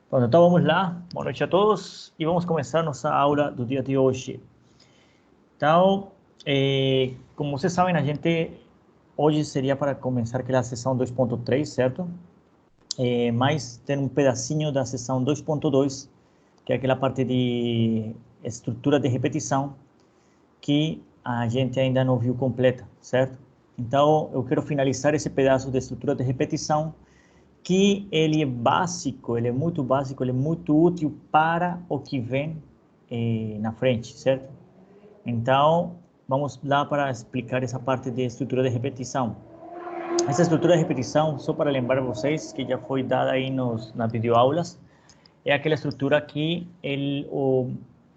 Pronto, então vamos lá. Boa noite a todos e vamos começar nossa aula do dia de hoje. Então, como vocês sabem, a gente hoje seria para começar aquela sessão 2.3, certo? Mas tem um pedacinho da sessão 2.2, que é aquela parte de estrutura de repetição, que a gente ainda não viu completa, certo? Então, eu quero finalizar esse pedaço de estrutura de repetição, que ele é básico, ele é muito básico, ele é muito útil para o que vem na frente, certo? Então, vamos lá para explicar essa parte de estrutura de repetição. Essa estrutura de repetição, só para lembrar vocês, que já foi dada aí nas videoaulas, é aquela estrutura que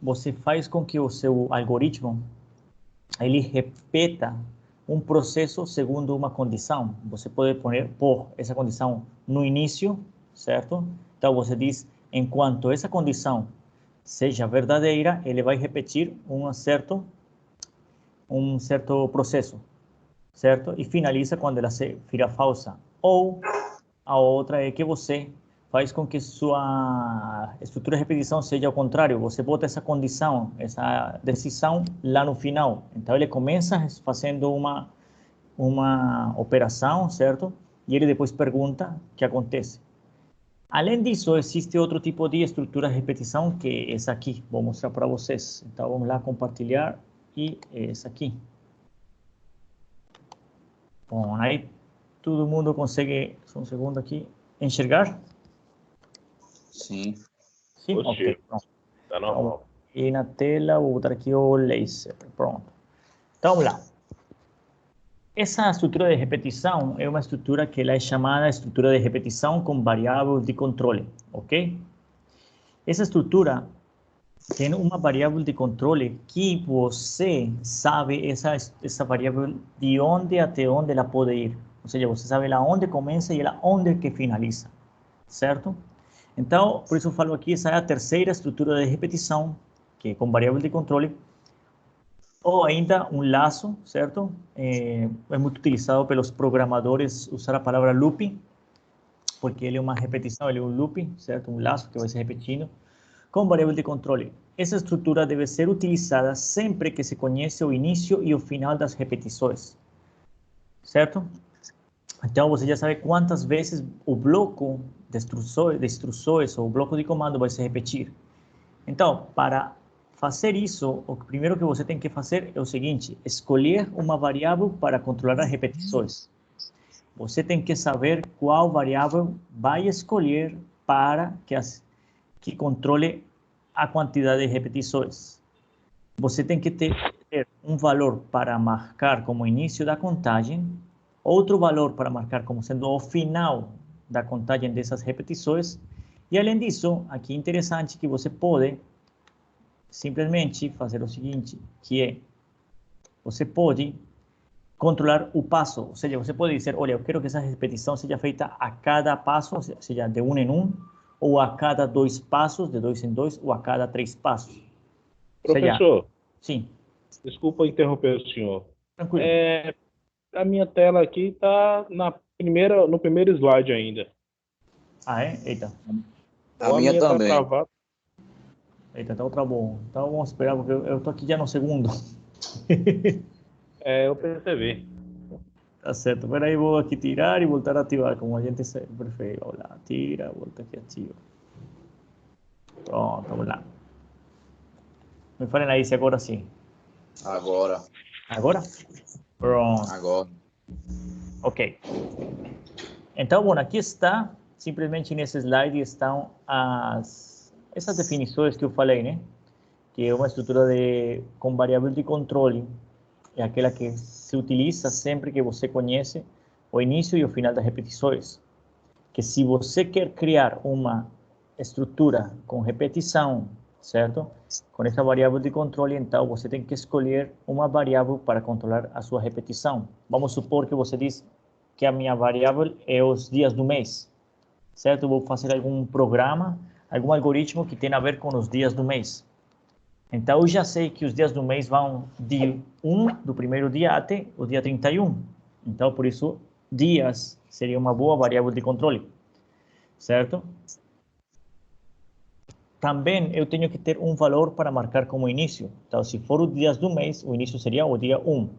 você faz com que o seu algoritmo ele repita um processo segundo uma condição. Você pode pôr essa condição no início, certo? Então você diz, enquanto essa condição seja verdadeira, ele vai repetir um certo processo, certo? E finaliza quando ela se vira falsa. Ou a outra é que você faz com que sua estrutura de repetição seja ao contrário. Você bota essa condição, essa decisão lá no final. Então, ele começa fazendo uma operação, certo? E ele depois pergunta o que acontece. Além disso, existe outro tipo de estrutura de repetição, que é essa aqui. Vou mostrar para vocês. Então, vamos lá compartilhar. E essa aqui. Bom, aí todo mundo consegue, só um segundo aqui, enxergar? Sim. Sim? Positivo. Ok, pronto. Tá normal. E na tela, vou botar aqui o laser. Pronto. Então, vamos lá. Essa estrutura de repetição é uma estrutura que ela é chamada estrutura de repetição com variável de controle, ok? Essa estrutura tem uma variável de controle que você sabe essa variável de onde até onde ela pode ir. Ou seja, você sabe ela onde começa e ela onde que finaliza, certo? Então, por isso eu falo aqui, essa é a terceira estrutura de repetição, que é com variável de controle, ou ainda um laço, certo? É muito utilizado pelos programadores usar a palavra looping, porque ele é uma repetição, ele é um looping, certo? Um laço que vai se repetindo, com variável de controle. Essa estrutura deve ser utilizada sempre que se conhece o início e o final das repetições, certo? Então, você já sabe quantas vezes o bloco de instruções ou o bloco de comando vai se repetir. Então, para fazer isso, o primeiro que você tem que fazer é o seguinte: escolher uma variável para controlar as repetições. Você tem que saber qual variável vai escolher para que controle a quantidade de repetições. Você tem que ter um valor para marcar como início da contagem, outro valor para marcar como sendo o final da contagem dessas repetições, e além disso, aqui é interessante que você pode simplesmente fazer o seguinte, que é, você pode controlar o passo, ou seja, você pode dizer, olha, eu quero que essa repetição seja feita a cada passo, ou seja, de um em um, ou a cada 2 passos, de 2 em 2, ou a cada 3 passos. Professor, sim. Desculpa interromper o senhor. Tranquilo. A minha tela aqui está no primeiro slide ainda. Ah, é? Eita. A minha tá também. travada. Eita, então tá bom. Então vamos esperar, porque eu tô aqui já no segundo. Eu percebi. Tá certo. Espera aí, vou aqui tirar e voltar a ativar, como a gente prefere. Vamos lá, tira, volta aqui, ativa. Pronto, vamos lá. Me falem aí se agora sim. Agora. Agora? Pronto. Agora. Ok. Então, bom, aqui está, simplesmente nesse slide estão essas definições que eu falei, né? Que é uma estrutura com variável de controle. É aquela que se utiliza sempre que você conhece o início e o final das repetições. Que se você quer criar uma estrutura com repetição, certo? Com essa variável de controle, então você tem que escolher uma variável para controlar a sua repetição. Vamos supor que você diz que a minha variável é os dias do mês, certo? Eu vou fazer algum programa, algum algoritmo que tenha a ver com os dias do mês. Então, eu já sei que os dias do mês vão do primeiro dia até o dia 31. Então, por isso, dias seria uma boa variável de controle, certo? também eu tenho que ter um valor para marcar como início. Então, se for os dias do mês, o início seria o dia 1.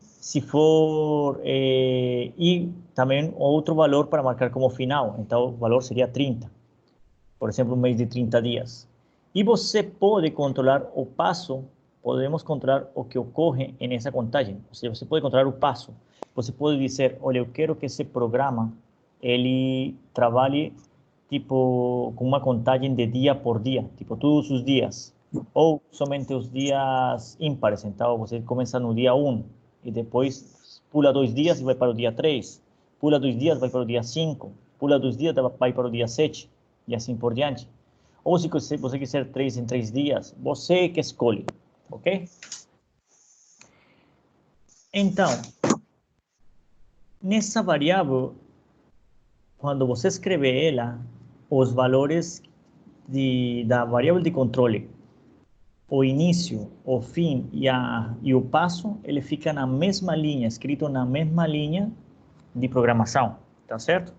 Se for... e também outro valor para marcar como final. Então, o valor seria 30. Por exemplo, um mês de 30 dias. E você pode controlar o passo, podemos controlar o que ocorre nessa contagem. Ou seja, você pode controlar o passo. Você pode dizer, olha, eu quero que esse programa ele trabalhe tipo com uma contagem de dia por dia, tipo todos os dias, ou somente os dias ímpares. Então, você começa no dia 1 e depois pula 2 dias e vai para o dia 3, pula 2 dias, vai para o dia 5, pula 2 dias, vai para o dia 7, e assim por diante. Ou se você quiser 3 em 3 dias, você que escolhe, ok? Então, nessa variável, quando você escreve ela, os valores da variável de controle, o início, o fim e o passo, ele fica na mesma linha, escrito na mesma linha de programação, tá certo?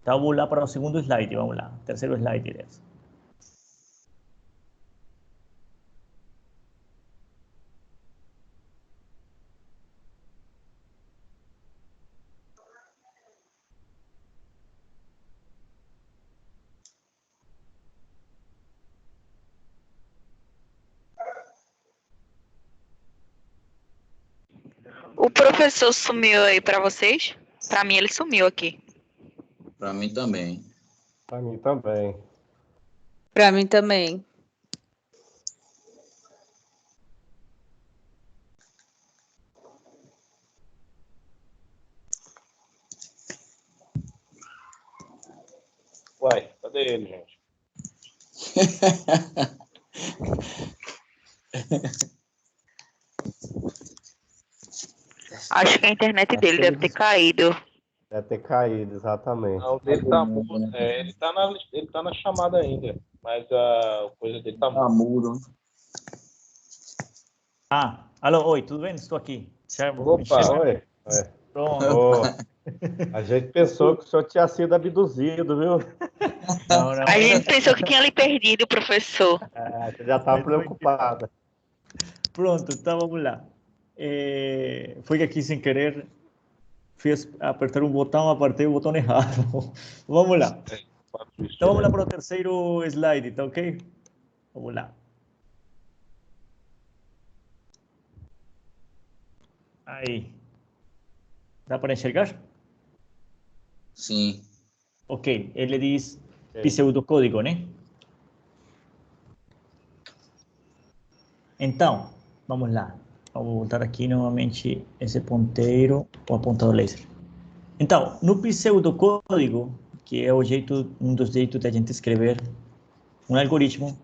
Então, vamos lá para o segundo slide, vamos lá, terceiro slide desse. O professor sumiu aí para vocês? Para mim, ele sumiu aqui. Para mim também. Para mim também. Para mim também. Uai, cadê ele, gente? Acho que a internet dele deve ter caído. Deve ter caído, exatamente. Não, ele tá mudo. Ele tá na chamada ainda, mas a coisa dele tá Tá mudo. mudo. Ah, alô, oi, tudo bem? Estou aqui. Opa, Oi. Pronto. Ô, a gente pensou que o senhor tinha sido abduzido, viu? Não, não. A gente pensou que tinha ali perdido o professor. A gente já estava preocupada. Pronto, então vamos lá. Foi que aqui sem querer fiz apertar um botão, apertei o botão errado. Vamos lá. Então vamos lá para o terceiro slide, tá ok? Vamos lá. Aí. Dá para enxergar? Sim. Ok, ele diz pseudocódigo, né? Então, vamos lá. Vamos voltar aqui novamente esse ponteiro, o apontador laser. Então, no pseudocódigo, que é o jeito, um dos jeitos de a gente escrever um algoritmo,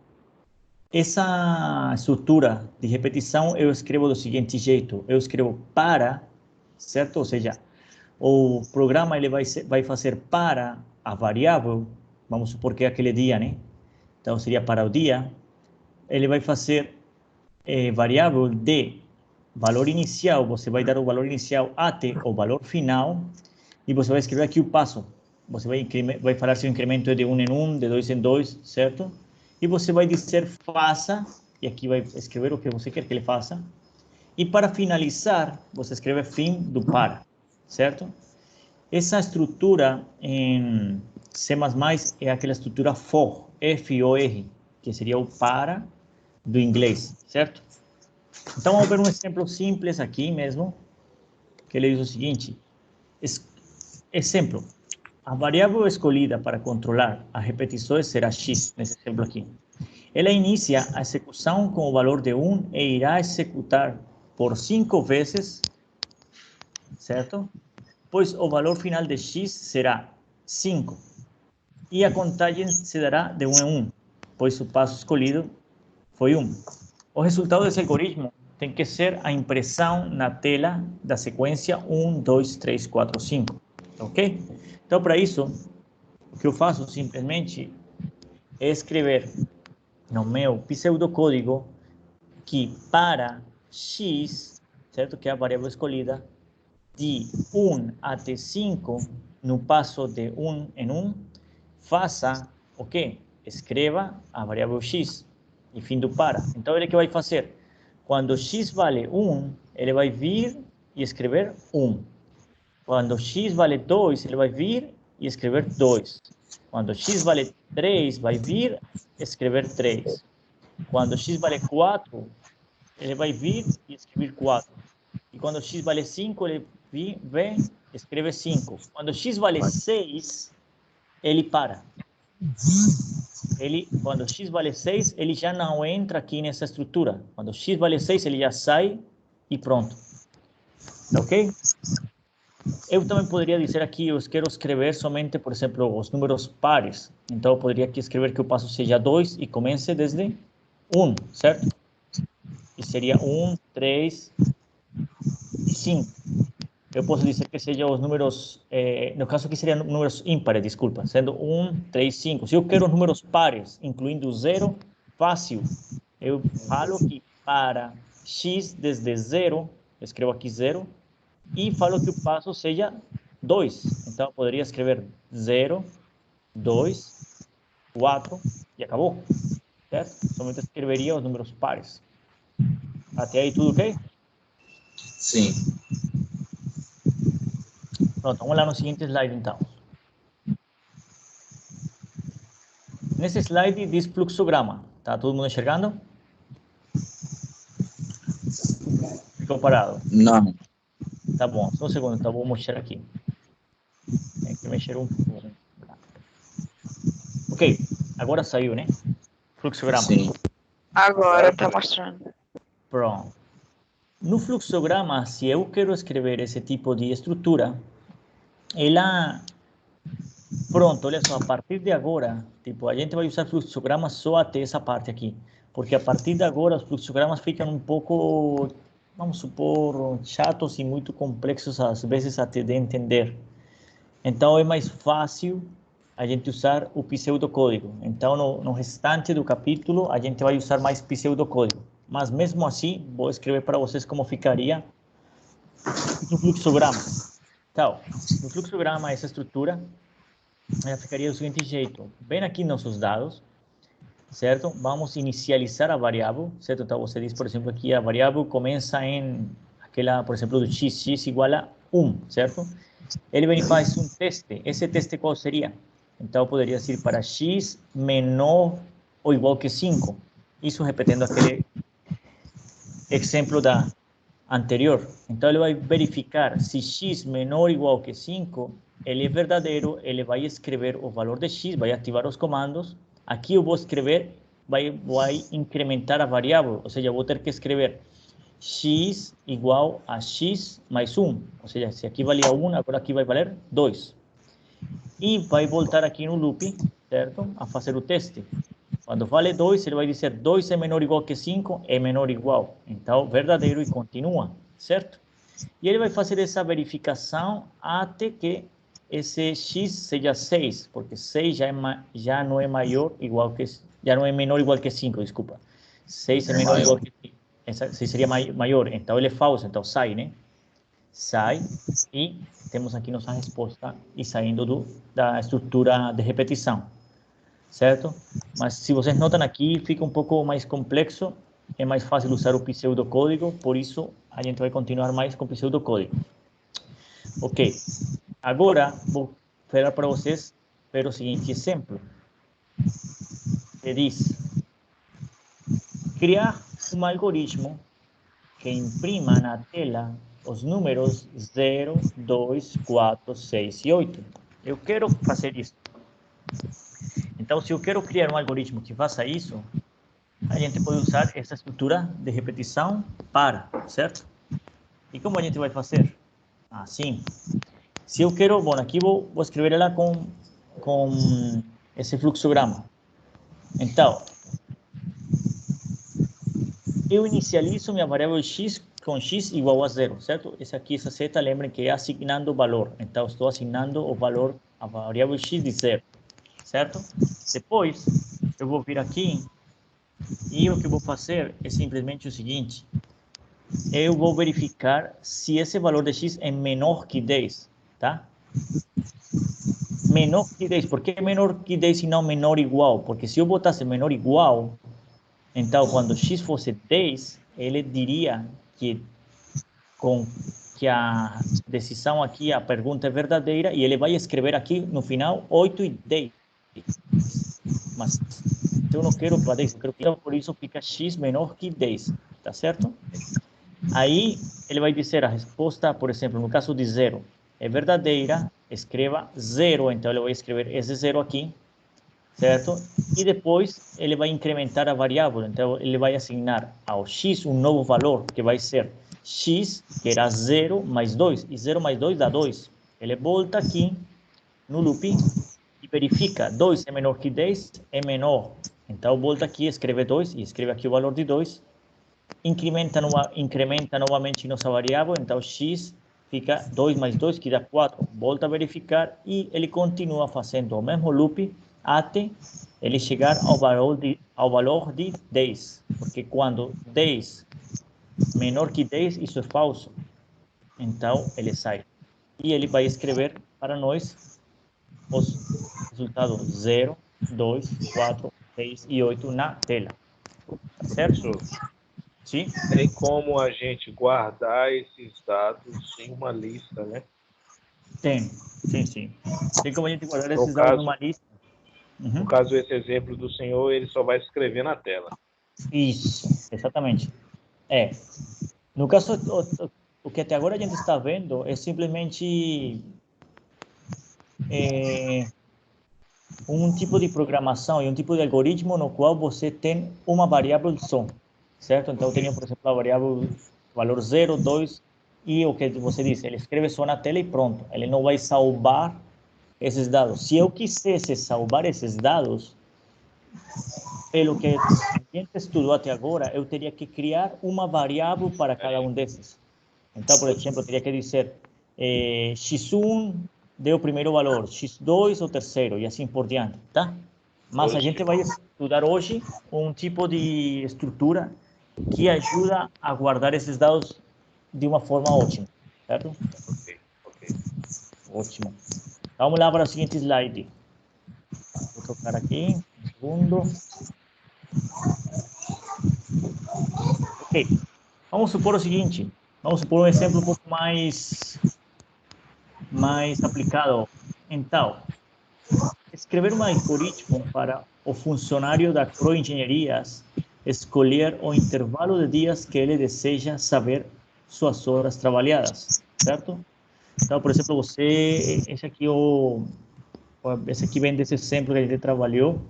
essa estrutura de repetição eu escrevo do seguinte jeito: eu escrevo para, certo? Ou seja, o programa ele vai fazer para a variável, vamos supor que é aquele dia, né? Então seria para o dia. Ele vai fazer variável de valor inicial, você vai dar o valor inicial até o valor final, e você vai escrever aqui o passo. Você vai falar se o incremento é de 1 em 1, de 2 em 2, certo? E você vai dizer faça, e aqui vai escrever o que você quer que ele faça. E para finalizar, você escreve fim do para, certo? Essa estrutura em C++ é aquela estrutura for, F-O-R, que seria o para do inglês, certo? Então, vamos ver um exemplo simples aqui mesmo, que ele diz o seguinte. Exemplo, a variável escolhida para controlar as repetições será x, nesse exemplo aqui. Ela inicia a execução com o valor de 1 e irá executar por 5 vezes, certo? Pois o valor final de x será 5. E a contagem se dará de 1 em 1, pois o passo escolhido foi 1. O resultado desse algoritmo tem que ser a impressão na tela da sequência 1, 2, 3, 4, 5. Ok? Então, para isso, o que eu faço simplesmente é escrever no meu pseudocódigo que para x, certo? Que é a variável escolhida, de 1 até 5, no passo de 1 em 1, faça o quê? escreva a variável x e fim do para. Então, ele que vai fazer? Quando x vale 1, ele vai vir e escrever 1. Quando x vale 2, ele vai vir e escrever 2. Quando x vale 3, vai vir e escrever 3. Quando x vale 4, ele vai vir e escrever 4. E quando x vale 5, ele vem e escreve 5. Quando x vale 6, ele para. Quando x vale 6, ele já não entra aqui nessa estrutura. Quando x vale 6, ele já sai e pronto. Ok? Eu também poderia dizer aqui, eu quero escrever somente, por exemplo, os números pares. Então, eu poderia aqui escrever que o passo seja 2 e comece desde 1, certo? E seria 1, 3 e 5. Eu posso dizer que sejam os números, no caso aqui seriam números ímpares, desculpa, sendo 1, 3, 5. Se eu quero os números pares, incluindo 0, fácil. Eu falo que para x desde 0, escrevo aqui 0, e falo que o passo seja 2. Então, eu poderia escrever 0, 2, 4 e acabou. Certo? Somente escreveria os números pares. Até aí tudo ok? Sim. Pronto, vamos lá no seguinte slide então. Nesse slide diz fluxograma. Tá todo mundo enxergando? Ficou parado? Não. Tá bom, só um segundo, então vou mostrar aqui. Tem que mexer um pouco. Ok, agora saiu, né? Fluxograma. Sim. Agora tá mostrando. Pronto. No fluxograma, se eu quero escrever esse tipo de estrutura, ela... Pronto, olha só, a partir de agora, tipo, a gente vai usar fluxograma só até essa parte aqui. Porque a partir de agora, os fluxogramas ficam um pouco, vamos supor, chatos e muito complexos, às vezes, até de entender. Então, é mais fácil a gente usar o pseudocódigo. Então, no restante do capítulo, a gente vai usar mais pseudocódigo. Mas, mesmo assim, vou escrever para vocês como ficaria no fluxograma. Então, no fluxograma, essa estrutura, ela ficaria do seguinte jeito. Bem aqui nossos dados, certo? Vamos inicializar a variável, certo? Então, você diz, por exemplo, aqui a variável começa em aquela, por exemplo, do x igual a 1, certo? Ele vem e faz um teste. Esse teste qual seria? Então, poderia ser para x menor ou igual que 5. Isso repetindo aquele exemplo da anterior. Então, ele vai verificar se x menor ou igual que 5, ele é verdadeiro, ele vai escrever o valor de x, vai ativar os comandos. Aqui eu vou escrever, vai incrementar a variável, ou seja, eu vou ter que escrever x igual a x mais 1. Ou seja, se aqui valia 1, agora aqui vai valer 2. E vai voltar aqui no loop, certo? A fazer o teste. Quando vale 2, ele vai dizer 2 é menor ou igual que 5, é menor ou igual. Então, verdadeiro e continua, certo? E ele vai fazer essa verificação até que esse x seja 6, porque 6 já não é maior igual que, já não é menor ou igual que 5, desculpa. 6 é menor ou igual que 5. 6 seria maior, então ele é falso, então sai, né? Sai e temos aqui nossa resposta e saindo da estrutura de repetição, certo? Mas se vocês notam aqui, fica um pouco mais complexo, é mais fácil usar o pseudocódigo, por isso a gente vai continuar mais com o pseudocódigo. Ok, agora vou falar para vocês o seguinte exemplo. Que diz, criar um algoritmo que imprima na tela os números 0, 2, 4, 6 e 8. Eu quero fazer isso. Então, se eu quero criar um algoritmo que faça isso, a gente pode usar essa estrutura de repetição para, certo? E como a gente vai fazer? Assim. Se eu quero, bom, aqui vou escrever ela com esse fluxograma. Então, eu inicializo minha variável x com x igual a 0, certo? Essa seta, lembrem que é assignando o valor. Então, estou assignando o valor à variável x de 0, certo? Depois, eu vou vir aqui e o que eu vou fazer é simplesmente o seguinte. Eu vou verificar se esse valor de x é menor que 10, tá? menor que 10. Por que menor que 10 e não menor igual? Porque se eu botasse menor igual, então quando x fosse 10, ele diria que a decisão aqui, a pergunta é verdadeira, e ele vai escrever aqui no final 8 e 10. Mas eu não quero para 10, eu quero que, por isso fica x menor que 10, tá certo? Aí ele vai dizer a resposta, por exemplo, no caso de 0, é verdadeira, escreva 0, então ele vai escrever esse 0 aqui, certo? E depois ele vai incrementar a variável, então ele vai assignar ao x um novo valor, que vai ser x, que era 0 mais 2, e 0 mais 2 dá 2. Ele volta aqui no loop e verifica, 2 é menor que 10, é menor. Então volta aqui, escreve 2 e escreve aqui o valor de 2, incrementa novamente nossa variável, então x fica 2 mais 2, que dá 4. Volta a verificar e ele continua fazendo o mesmo loop até ele chegar ao valor de 10. Porque quando 10 menor que 10, isso é falso. Então, ele sai. E ele vai escrever para nós os resultados 0, 2, 4, 6 e 8 na tela. Tá certo? Professor, Sim? tem como a gente guardar esses dados em uma lista, né? Tem, sim. Tem como a gente guardar No esses dados caso- numa lista. No caso, esse exemplo do senhor, ele só vai escrever na tela. Isso, exatamente. No caso, o que até agora a gente está vendo é simplesmente um tipo de programação e um tipo de algoritmo no qual você tem uma variável só, certo? Então, eu tenho, por exemplo, a variável valor 0, 2, e o que você disse, ele escreve só na tela e pronto. Ele não vai salvar esses dados. Se eu quisesse salvar esses dados, pelo que a gente estudou até agora, eu teria que criar uma variável para cada um desses. Então, por exemplo, eu teria que dizer x1 deu o primeiro valor, x2 o terceiro, e assim por diante, tá? Mas a gente vai estudar hoje um tipo de estrutura que ajuda a guardar esses dados de uma forma ótima, certo? Ok. Ótimo. Vamos lá para o seguinte slide. Vou tocar aqui, um segundo. Ok. Vamos supor o seguinte. Vamos supor um exemplo um pouco mais aplicado. Então, escrever um algoritmo para o funcionário da Crow Engenharias escolher o intervalo de dias que ele deseja saber suas horas trabalhadas, certo? Então, por exemplo, esse aqui vem desse exemplo que a gente trabalhou,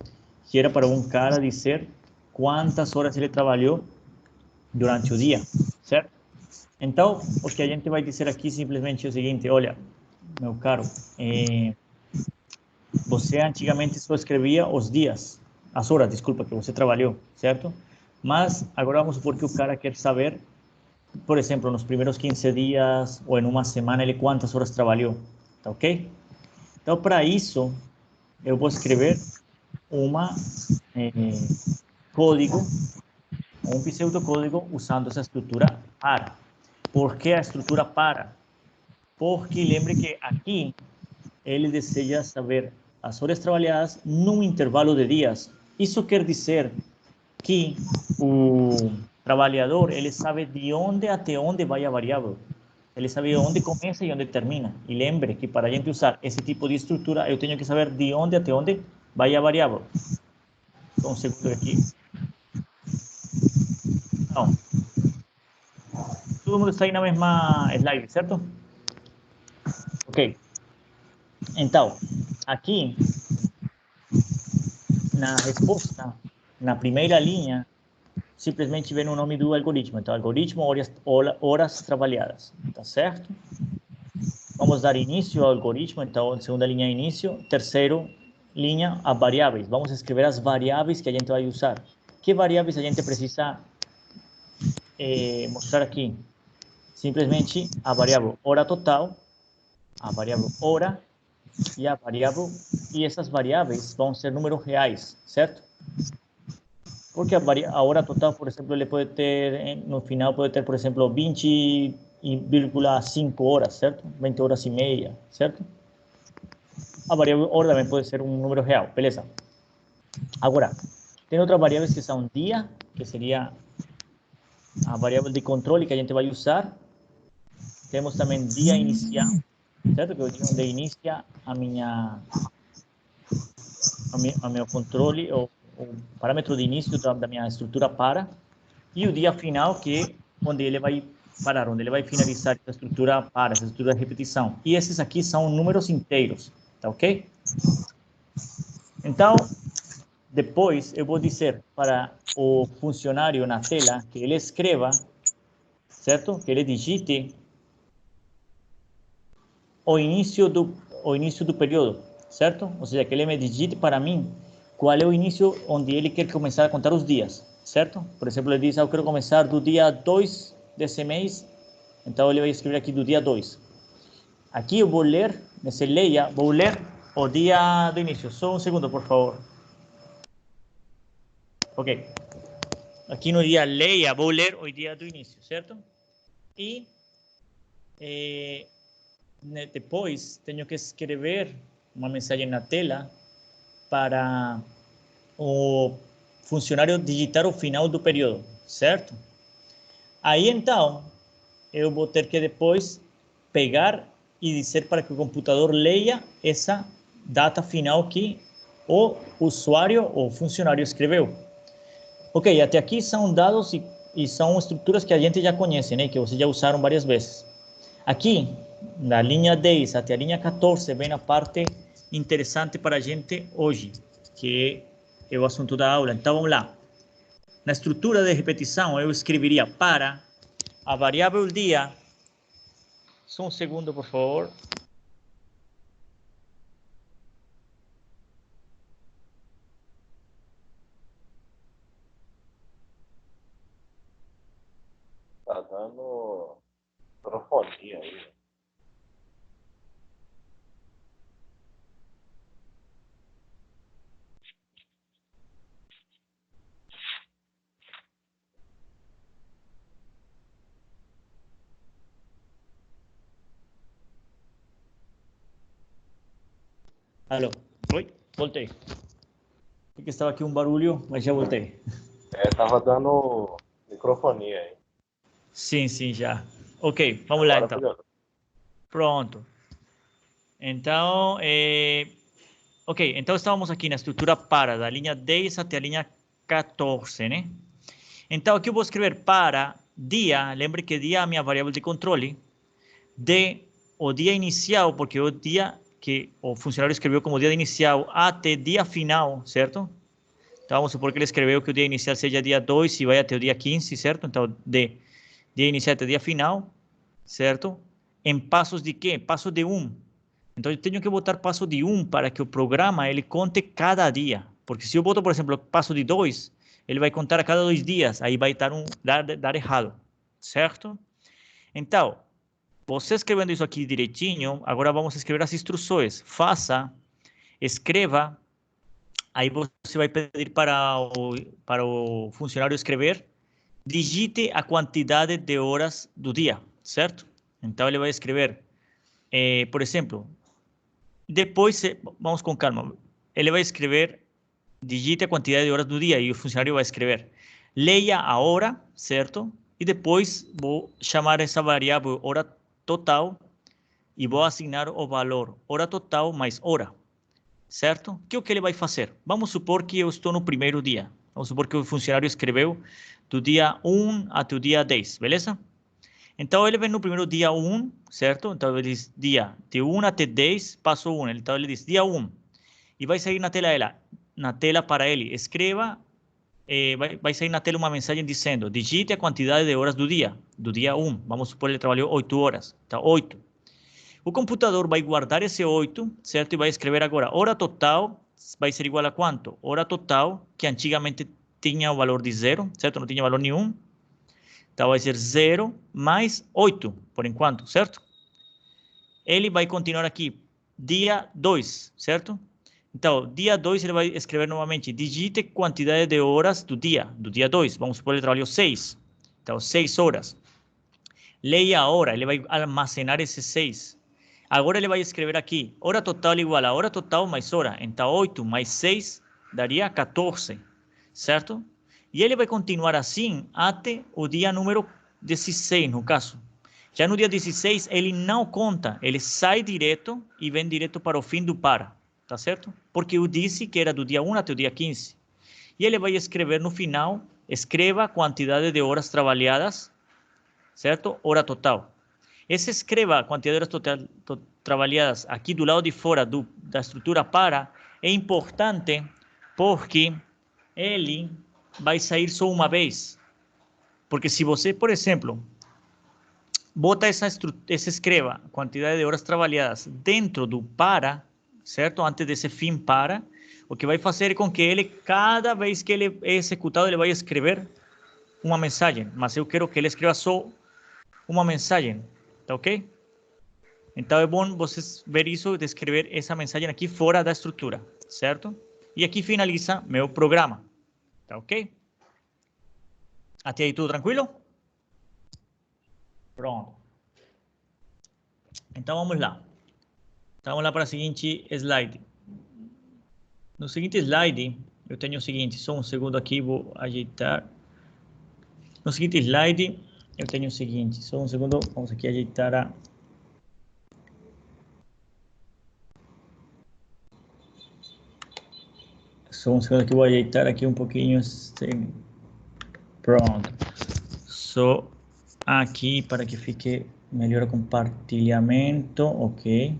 que era para um cara dizer quantas horas ele trabalhou durante o dia, certo? Então, o que a gente vai dizer aqui simplesmente é o seguinte: olha, meu caro, você antigamente só escrevia os dias, as horas, desculpa, que você trabalhou, certo? Mas agora vamos supor que o cara quer saber, por exemplo, nos primeiros 15 dias ou em uma semana, ele quantas horas trabalhou, tá ok? Então, para isso, eu vou escrever código, um pseudocódigo usando essa estrutura para. Por que a estrutura para? Porque lembre que aqui ele deseja saber as horas trabalhadas num intervalo de dias. Isso quer dizer que o trabalhador ele sabe de onde até onde vai a variável. Ele sabe onde começa e onde termina. E lembre que para a gente usar esse tipo de estrutura, eu tenho que saber de onde até onde vai a variável. Um segundo aqui. Não. Todo mundo está aí na mesma slide, certo? Ok. Então, aqui, na resposta, na primeira linha, simplesmente vem o nome do algoritmo. Então, algoritmo horas trabalhadas, tá certo? Vamos dar início ao algoritmo. Então, segunda linha, início. Terceiro linha, a variáveis. Vamos escrever as variáveis que a gente vai usar. Que variáveis a gente precisa mostrar aqui? Simplesmente a variável hora total, a variável hora e a variável, e essas variáveis vão ser números reais, certo? Porque a hora total, por exemplo, ele pode ter, no final pode ter, por exemplo, 20,5 horas, certo? 20 horas e meia, certo? a variável hora também pode ser um número real, beleza? Agora, tem outras variáveis que são dia, que seria a variável de controle que a gente vai usar. Temos também dia inicial, certo? Que é o dia onde inicia a meu controle, o parâmetro de início da minha estrutura para, e o dia final, que é onde ele vai parar, onde ele vai finalizar essa estrutura para, essa estrutura de repetição. E esses aqui são números inteiros, tá ok? Então, depois eu vou dizer para o funcionário na tela que ele escreva, certo? Que ele digite o início do período, certo? Ou seja, que ele me digite para mim qual é o início onde ele quer começar a contar os dias, certo? Por exemplo, ele diz, eu quero começar do dia 2 desse mês, então ele vai escrever aqui do dia 2. Aqui eu vou ler, nesse leia, vou ler o dia do início. Só um segundo, por favor. Ok. Aqui no dia leia, vou ler o dia do início, certo? E depois tenho que escrever uma mensagem na tela para o funcionário digitar o final do período, certo? Aí então eu vou ter que depois pegar e dizer para que o computador leia essa data final que o usuário ou funcionário escreveu. Ok, até aqui são dados e são estruturas que a gente já conhece, né? Que vocês já usaram várias vezes. Aqui, da linha 10 até a linha 14, vem a parte interessante para a gente hoje, que é o assunto da aula. Então, vamos lá. Na estrutura de repetição, eu escreveria para a variável dia. Só um segundo, por favor. Tá dando microfonia aí. Alô? Oi? Voltei. Porque estava aqui um barulho, mas já voltei. Tava dando microfonia aí. Sim, já. Ok, vamos lá então. Melhorou. Pronto. Então, ok, então estávamos aqui na estrutura para, da linha 10 até a linha 14, né? Então, aqui eu vou escrever para dia, lembre que dia é a minha variável de controle, de o dia inicial, porque é o dia que o funcionário escreveu como dia inicial, até dia final, certo? Então, vamos supor que ele escreveu que o dia inicial seja dia 2 e vai até o dia 15, certo? Então, de dia inicial até dia final, certo? Em passos de quê? Passo de 1. Então, eu tenho que botar passo de 1 para que o programa ele conte cada dia. Porque se eu boto, por exemplo, passo de 2, ele vai contar a cada 2 dias. Aí vai dar errado, certo? Então, você escrevendo isso aqui direitinho, agora vamos escrever as instruções. Faça, escreva, aí você vai pedir para o funcionário escrever, digite a quantidade de horas do dia, certo? Então, ele vai escrever, por exemplo, depois, vamos com calma, ele vai escrever, digite a quantidade de horas do dia e o funcionário vai escrever, leia a hora, certo? E depois vou chamar essa variável hora total e vou assignar o valor hora total mais hora, certo? Que é o que ele vai fazer? Vamos supor que eu estou no primeiro dia. Vamos supor que o funcionário escreveu do dia 1 até o dia 10, beleza? Então, ele vem no primeiro dia 1, certo? Então, ele diz dia de 1 até 10, passo 1. Então, ele diz dia 1. E vai sair na tela para ele, escreva, vai sair na tela uma mensagem dizendo, digite a quantidade de horas do dia 1. Vamos supor que ele trabalhou 8 horas. Então, 8. O computador vai guardar esse 8, certo? E vai escrever agora, hora total vai ser igual a quanto? Hora total, que antigamente tinha o valor de 0, certo? Não tinha valor nenhum. Então, vai ser 0 mais 8, por enquanto, certo? Ele vai continuar aqui, dia 2, certo? Então, dia 2, ele vai escrever novamente, digite quantidade de horas do dia 2. Vamos supor que ele trabalhou 6. Então, 6 horas. Leia a hora, ele vai armazenar esses 6. Agora ele vai escrever aqui, hora total igual a hora total mais hora. Então, 8 mais 6 daria 14, certo? E ele vai continuar assim até o dia número 16, no caso. Já no dia 16, ele não conta, ele sai direto e vem direto para o fim do para, tá certo? Porque eu disse que era do dia 1 até o dia 15. E ele vai escrever no final, escreva a quantidade de horas trabalhadas, certo? Hora total. Esse escreva a quantidade de horas trabalhadas aqui do lado de fora da estrutura para é importante porque ele vai sair só uma vez. Porque se você, por exemplo, bota essa escreva, quantidade de horas trabalhadas dentro do para, certo? Antes desse fim para, o que vai fazer com que ele, cada vez que ele é executado, ele vai escrever uma mensagem. Mas eu quero que ele escreva só uma mensagem, tá ok? Então é bom vocês ver isso, de escrever essa mensagem aqui fora da estrutura, certo? E aqui finaliza meu programa, tá ok? Até aí tudo tranquilo? Pronto. Então vamos lá. Vamos lá para o seguinte slide. No seguinte slide, eu tenho o seguinte, só um segundo aqui, vou ajeitar. No seguinte slide, eu tenho o seguinte, só um segundo, vamos aqui ajeitar a... Só um segundo que eu vou ajeitar aqui um pouquinho. Assim. Pronto. Só aqui para que fique melhor o compartilhamento, ok.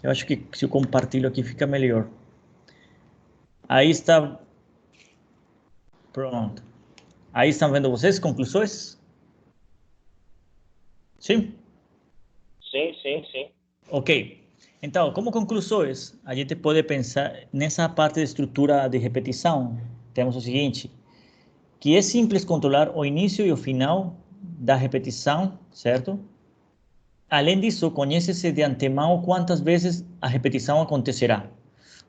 Eu acho que se eu compartilho aqui fica melhor. Aí está. Pronto. Aí estão vendo vocês conclusões? Sim? Sim. Ok. Então, como conclusões, a gente pode pensar nessa parte de estrutura de repetição. Temos o seguinte, que é simples controlar o início e o final da repetição, certo? Além disso, conhece-se de antemão quantas vezes a repetição acontecerá.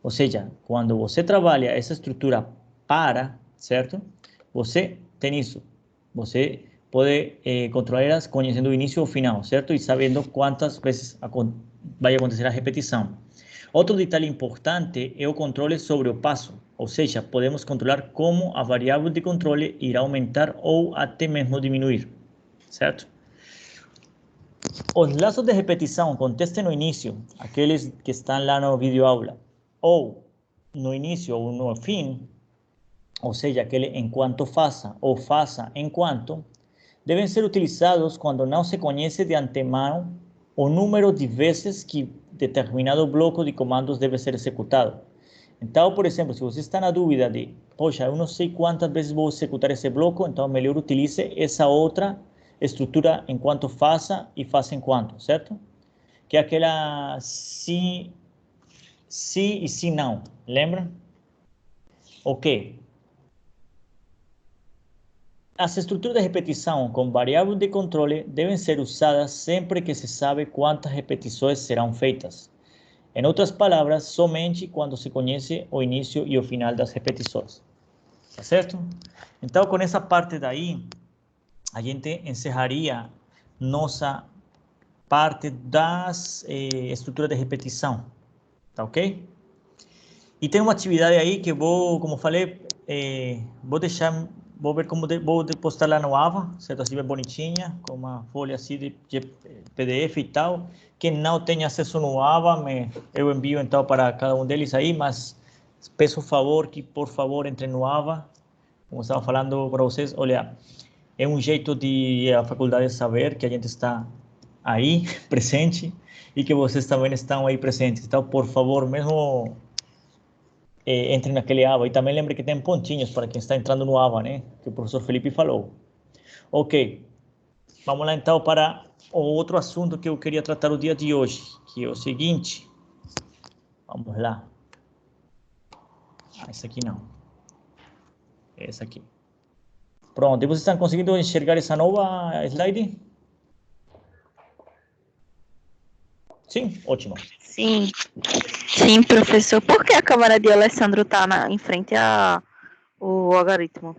Ou seja, quando você trabalha essa estrutura para, certo? Você tem isso. Você pode controlar elas conhecendo o início e o final, certo? E sabendo quantas vezes vai acontecer a repetição. Outro detalhe importante é o controle sobre o passo. Ou seja, podemos controlar como a variável de controle irá aumentar ou até mesmo diminuir, certo? Os laços de repetição acontecem no início, aqueles que estão lá no vídeo aula, ou no início ou no fim, ou seja, aquele enquanto faça ou faça enquanto, devem ser utilizados quando não se conhece de antemão o número de vezes que determinado bloco de comandos deve ser executado. Então, por exemplo, se você está na dúvida de, poxa, eu não sei quantas vezes vou executar esse bloco, então melhor utilize essa outra estrutura enquanto faça e faça enquanto, certo? Que é aquela se e se não, lembra? Ok. As estruturas de repetição com variável de controle devem ser usadas sempre que se sabe quantas repetições serão feitas. Em outras palavras, somente quando se conhece o início e o final das repetições. Tá certo? Então, com essa parte daí, a gente encerraria nossa parte das estruturas de repetição. Tá ok? E tem uma atividade aí que vou, como falei, vou ver como vou postar lá no Ava, certo? Assim bem bonitinha, com uma folha assim de PDF e tal. Quem não tem acesso no Ava, eu envio então para cada um deles aí, mas peço o favor que, por favor, entrem no Ava. Como estava falando para vocês, olha, é um jeito de a faculdade saber que a gente está aí, presente, e que vocês também estão aí presentes. Então, por favor, mesmo entre naquele Ava. E também lembre que tem pontinhos para quem está entrando no Ava, né? Que o professor Felipe falou. Ok. Vamos lá, então, para o outro assunto que eu queria tratar o dia de hoje, que é o seguinte. Vamos lá. Esse aqui não. Esse aqui. Pronto. E vocês estão conseguindo enxergar essa nova slide? Sim? Ótimo. Sim, professor. Por que a câmera de Alessandro está em frente ao algoritmo?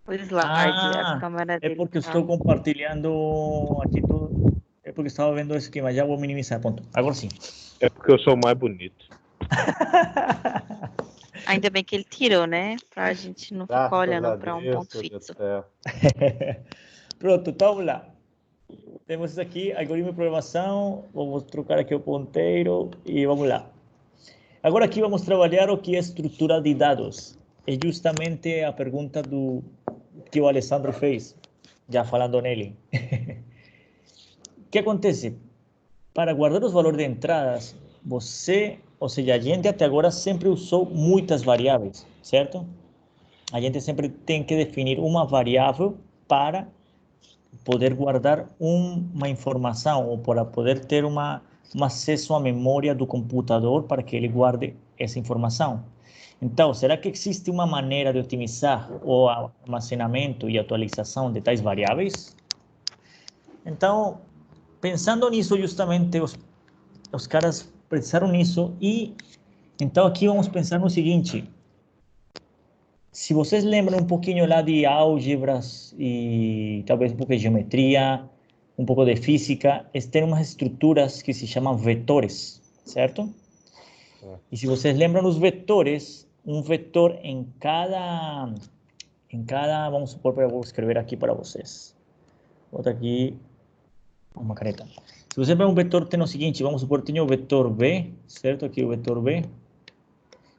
O slide, a câmera É dele porque eu tá... estou compartilhando aqui tudo. porque estava vendo esse aqui, mas já vou minimizar, ponto. Agora sim. É porque eu sou mais bonito. Ainda bem que ele tirou, né? Pra gente não ficar Graças olhando a para um Deus, ponto meu Deus fixo. do céu. Pronto, então vamos lá. Temos isso aqui, algoritmo de programação. Vamos trocar aqui o ponteiro e vamos lá. Agora aqui vamos trabalhar o que é estrutura de dados. É justamente a pergunta que o Alessandro fez, já falando nele. O que acontece? Para guardar os valores de entradas, ou seja, a gente até agora sempre usou muitas variáveis, certo? A gente sempre tem que definir uma variável para poder guardar uma informação ou para poder ter um acesso à memória do computador para que ele guarde essa informação. Então, será que existe uma maneira de otimizar o armazenamento e atualização de tais variáveis? Então, pensando nisso, justamente os caras pensaram nisso e então aqui vamos pensar no seguinte: se vocês lembram um pouquinho lá de álgebras e talvez um pouco de geometria, um pouco de física, tem umas estruturas que se chamam vetores, certo? E se vocês lembram dos vetores, um vetor em cada, vamos supor, eu vou escrever aqui para vocês. Bota aqui uma caneta. Se você vê um vetor, tem o seguinte, vamos supor, tem o vetor B, certo? Aqui o vetor B.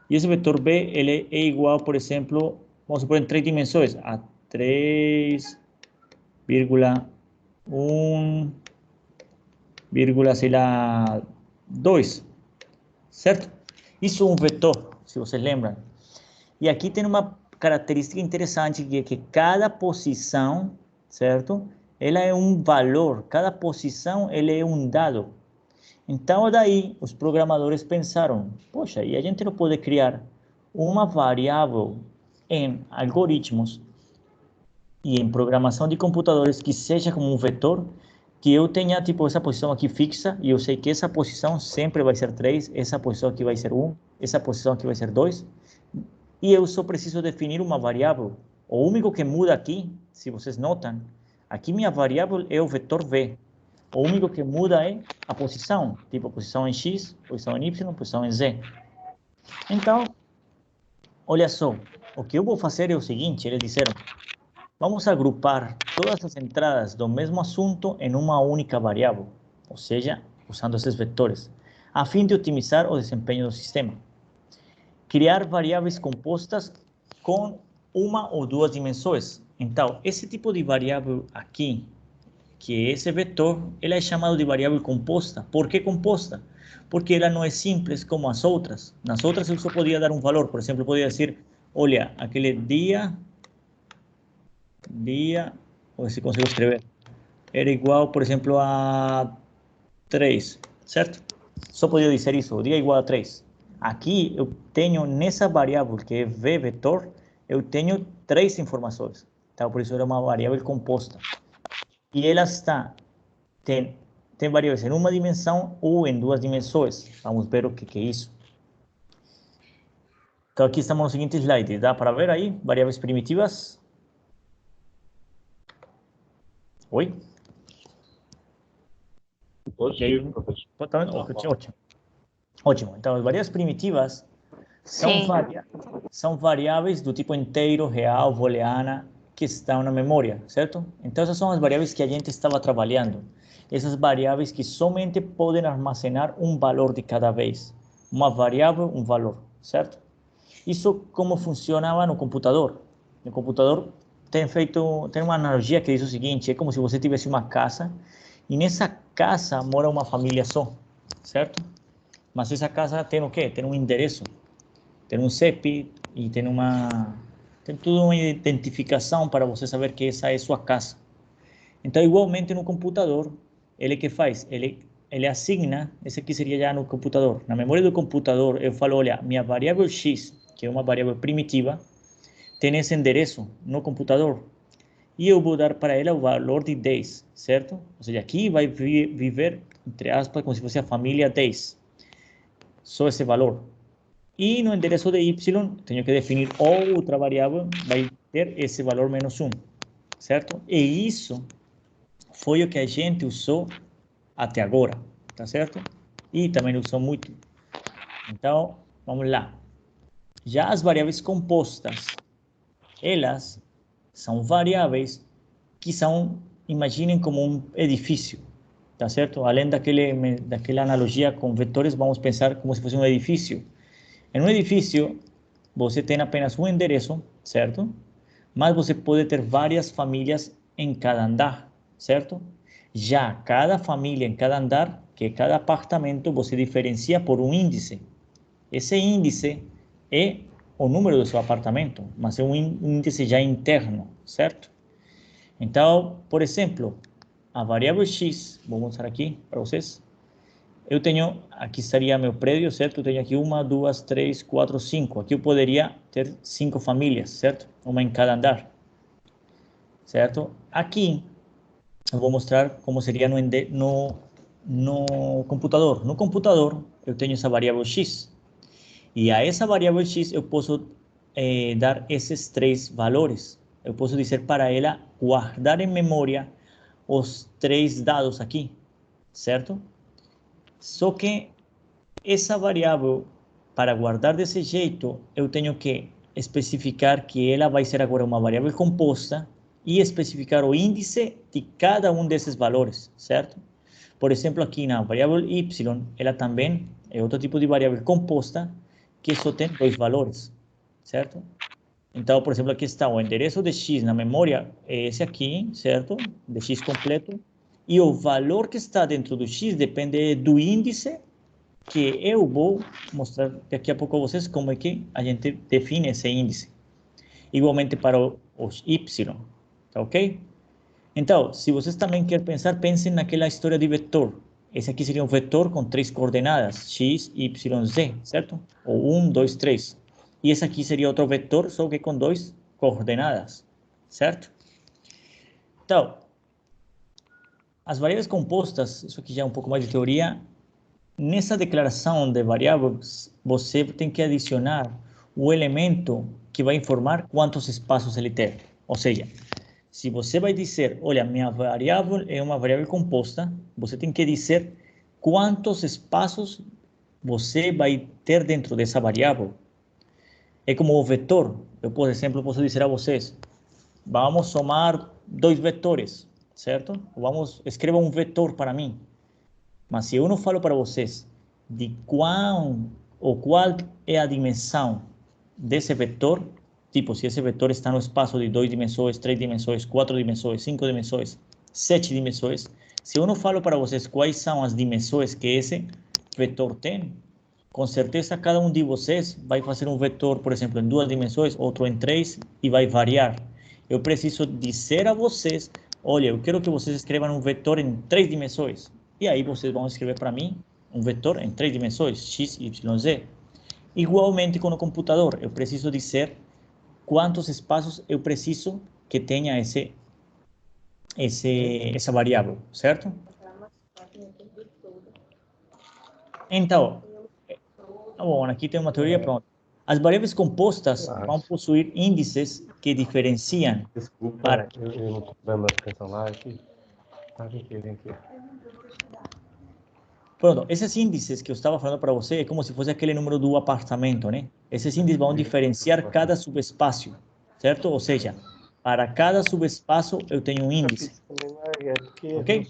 E esse vetor B, ele é igual, por exemplo, vamos supor, em 3 dimensões, a 3,1,2, certo? Isso é um vetor, se vocês lembram. E aqui tem uma característica interessante, que é que cada posição, certo? Ela é um valor, cada posição ela é um dado. Então, daí, os programadores pensaram, poxa, e a gente não pode criar uma variável em algoritmos e em programação de computadores que seja como um vetor, que eu tenha, tipo, essa posição aqui fixa, e eu sei que essa posição sempre vai ser 3, essa posição aqui vai ser 1, essa posição aqui vai ser 2, e eu só preciso definir uma variável. O único que muda aqui, se vocês notam, aqui minha variável é o vetor V. O único que muda é a posição, tipo posição em X, posição em Y, posição em Z. Então, olha só, o que eu vou fazer é o seguinte, eles disseram, vamos agrupar todas as entradas do mesmo assunto em uma única variável, ou seja, usando esses vetores, a fim de otimizar o desempenho do sistema. Criar variáveis compostas com uma ou duas dimensões. Então, esse tipo de variável aqui, que esse vetor, ele é chamado de variável composta. Por que composta? Porque ela não é simples como as outras. Nas outras eu só podia dar um valor. Por exemplo, eu podia dizer, olha, aquele dia, ou se consigo escrever, era igual, por exemplo, a 3, certo? Só podia dizer isso, o dia é igual a 3. Aqui eu tenho nessa variável que é v vetor, eu tenho 3 informações. Então, por isso era uma variável composta. E ela tem variáveis em uma dimensão ou em 2 dimensões. Vamos ver o que é isso. Então, aqui estamos no seguinte slide. Dá para ver aí? Variáveis primitivas. Oi? Positivo, professor. Ótimo. Ótimo. Então, as variáveis primitivas são variáveis do tipo inteiro, real, booleana, que estão na memória, certo? Então, essas são as variáveis que a gente estava trabalhando. Essas variáveis que somente podem armazenar um valor de cada vez. Uma variável, um valor, certo? Isso como funcionava no computador. No computador tem uma analogia que diz o seguinte, é como se você tivesse uma casa e nessa casa mora uma família só, certo? Mas essa casa tem o quê? Tem um endereço, tem um CEP e tem toda uma identificação para você saber que essa é sua casa. Então, igualmente no computador, ele que faz? Ele assigna, esse aqui seria já no computador. Na memória do computador, eu falo, olha, minha variável X, que é uma variável primitiva, tem esse endereço no computador. E eu vou dar para ela o valor de 10, certo? Ou seja, aqui vai viver, entre aspas, como se fosse a família 10. Só esse valor. E no endereço de Y, tenho que definir outra variável, vai ter esse valor menos 1, certo? E isso foi o que a gente usou até agora, tá certo? E também usou muito. Então, vamos lá. Já as variáveis compostas, elas são variáveis que são, imaginem como um edifício, tá certo? Além daquela analogia com vetores, vamos pensar como se fosse um edifício. Em um edifício, você tem apenas um endereço, certo? Mas você pode ter várias famílias em cada andar, certo? Já cada família em cada andar, que é cada apartamento, você diferencia por um índice. Esse índice é o número do seu apartamento, mas é um índice já interno, certo? Então, por exemplo, a variável x, vou mostrar aqui para vocês. Eu tenho, aqui estaria meu prédio, certo? Eu tenho aqui 1, 2, 3, 4, 5. Aqui eu poderia ter 5 famílias, certo? Uma em cada andar, certo? Aqui eu vou mostrar como seria no computador. No computador eu tenho essa variável x. E a essa variável x eu posso dar esses 3 valores. Eu posso dizer para ela guardar em memória os 3 dados aqui, certo? Só que essa variável, para guardar desse jeito, eu tenho que especificar que ela vai ser agora uma variável composta e especificar o índice de cada um desses valores, certo? Por exemplo, aqui na variável y, ela também é outro tipo de variável composta que só tem 2 valores, certo? Então, por exemplo, aqui está o endereço de x na memória, é esse aqui, certo? De x completo. E o valor que está dentro do x depende do índice que eu vou mostrar daqui a pouco a vocês como é que a gente define esse índice. Igualmente para os y, tá ok? Então, se vocês também querem pensar, pensem naquela história de vetor. Esse aqui seria um vetor com 3 coordenadas, x, y, z, certo? Ou 1, 2, 3. E esse aqui seria outro vetor, só que com 2 coordenadas, certo? Então, as variáveis compostas, isso aqui já é um pouco mais de teoria. Nessa declaração de variáveis, você tem que adicionar o elemento que vai informar quantos espaços ele tem. Ou seja, se você vai dizer, olha, minha variável é uma variável composta, você tem que dizer quantos espaços você vai ter dentro dessa variável. É como o vetor. Eu, por exemplo, posso dizer a vocês, vamos somar 2 vetores, certo? Escreva um vetor para mim. Mas se eu não falo para vocês de qual é a dimensão desse vetor, tipo, se esse vetor está no espaço de 2 dimensões, 3 dimensões, 4 dimensões, 5 dimensões, 7 dimensões, se eu não falo para vocês quais são as dimensões que esse vetor tem, com certeza cada um de vocês vai fazer um vetor, por exemplo, em 2 dimensões, outro em 3, e vai variar. Eu preciso dizer a vocês, olha, eu quero que vocês escrevam um vetor em 3 dimensões. E aí vocês vão escrever para mim um vetor em 3 dimensões, x, y, z. Igualmente com o computador, eu preciso dizer quantos espaços eu preciso que tenha essa variável, certo? Então, bom, aqui tem uma teoria pronta. As variáveis compostas vão possuir índices que diferenciam. Desculpa, eu não estou dando atenção lá aqui. Vem aqui. Pronto, esses índices que eu estava falando para você é como se fosse aquele número do apartamento, né? Esses índices vão diferenciar cada subespaço, certo? Ou seja, para cada subespaço eu tenho um índice. Ok?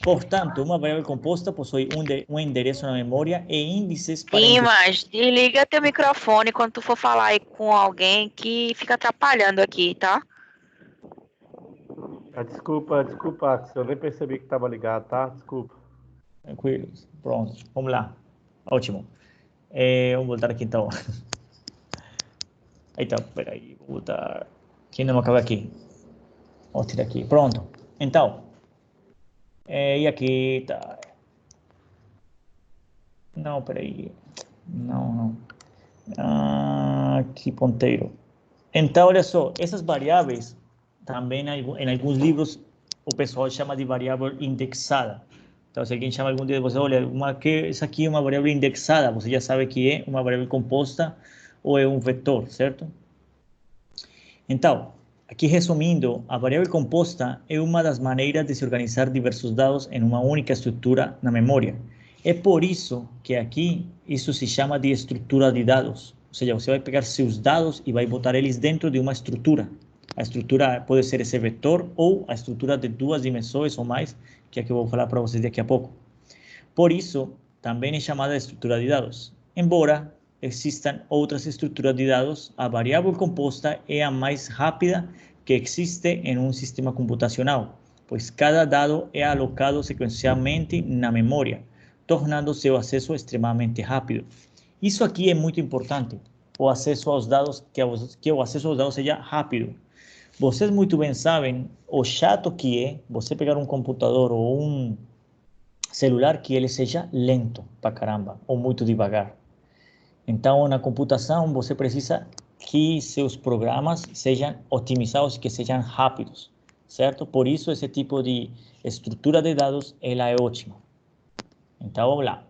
Portanto, uma variável composta possui um endereço na memória e índices para... Dimas, desliga teu microfone quando tu for falar aí com alguém que fica atrapalhando aqui, tá? Desculpa, eu nem percebi que estava ligado, tá? Desculpa. Tranquilo, pronto, vamos lá. Ótimo. Vamos voltar aqui então. Eita, peraí, vou voltar. Que ainda não acaba aqui. Vamos tirar aqui, pronto. Então, e aqui tá. Não, peraí. Não. Aqui, ponteiro. Então, olha só, essas variáveis, também em alguns livros, o pessoal chama de variável indexada. Então, se alguém chama algum dia de você, olha, essa aqui é uma variável indexada, você já sabe que é uma variável composta ou é um vetor, certo? Então, aqui resumindo, a variável composta é uma das maneiras de se organizar diversos dados em uma única estrutura na memória. É por isso que aqui isso se chama de estrutura de dados. Ou seja, você vai pegar seus dados e vai botar eles dentro de uma estrutura. A estrutura pode ser esse vetor ou a estrutura de 2 dimensões ou mais, que é que eu vou falar para vocês daqui a pouco. Por isso, também é chamada de estrutura de dados. Embora existam outras estruturas de dados, a variável composta é a mais rápida que existe em um sistema computacional, pois cada dado é alocado sequencialmente na memória, tornando seu acesso extremamente rápido. Isso aqui é muito importante, o acesso aos dados, que o acesso aos dados seja rápido. Vocês muito bem sabem o chato que é você pegar um computador ou um celular que ele seja lento pra caramba ou muito devagar. Então, na computação, você precisa que seus programas sejam otimizados e que sejam rápidos, certo? Por isso, esse tipo de estrutura de dados, ela é ótima. Então, vamos lá.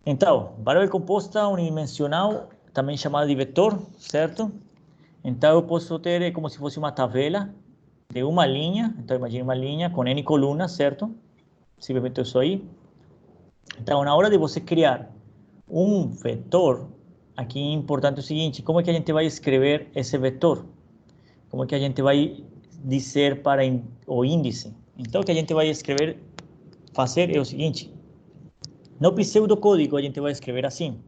Então, variável composta unidimensional, também chamada de vetor, certo? Então, eu posso ter como se fosse uma tabela de uma linha. Então, imagine uma linha com N colunas, certo? Simplesmente isso aí. Então, na hora de você criar um vetor, aqui é importante o seguinte: como é que a gente vai escrever esse vetor? Como é que a gente vai dizer para o índice? Então, o que a gente vai fazer é o seguinte: no pseudocódigo, a gente vai escrever assim: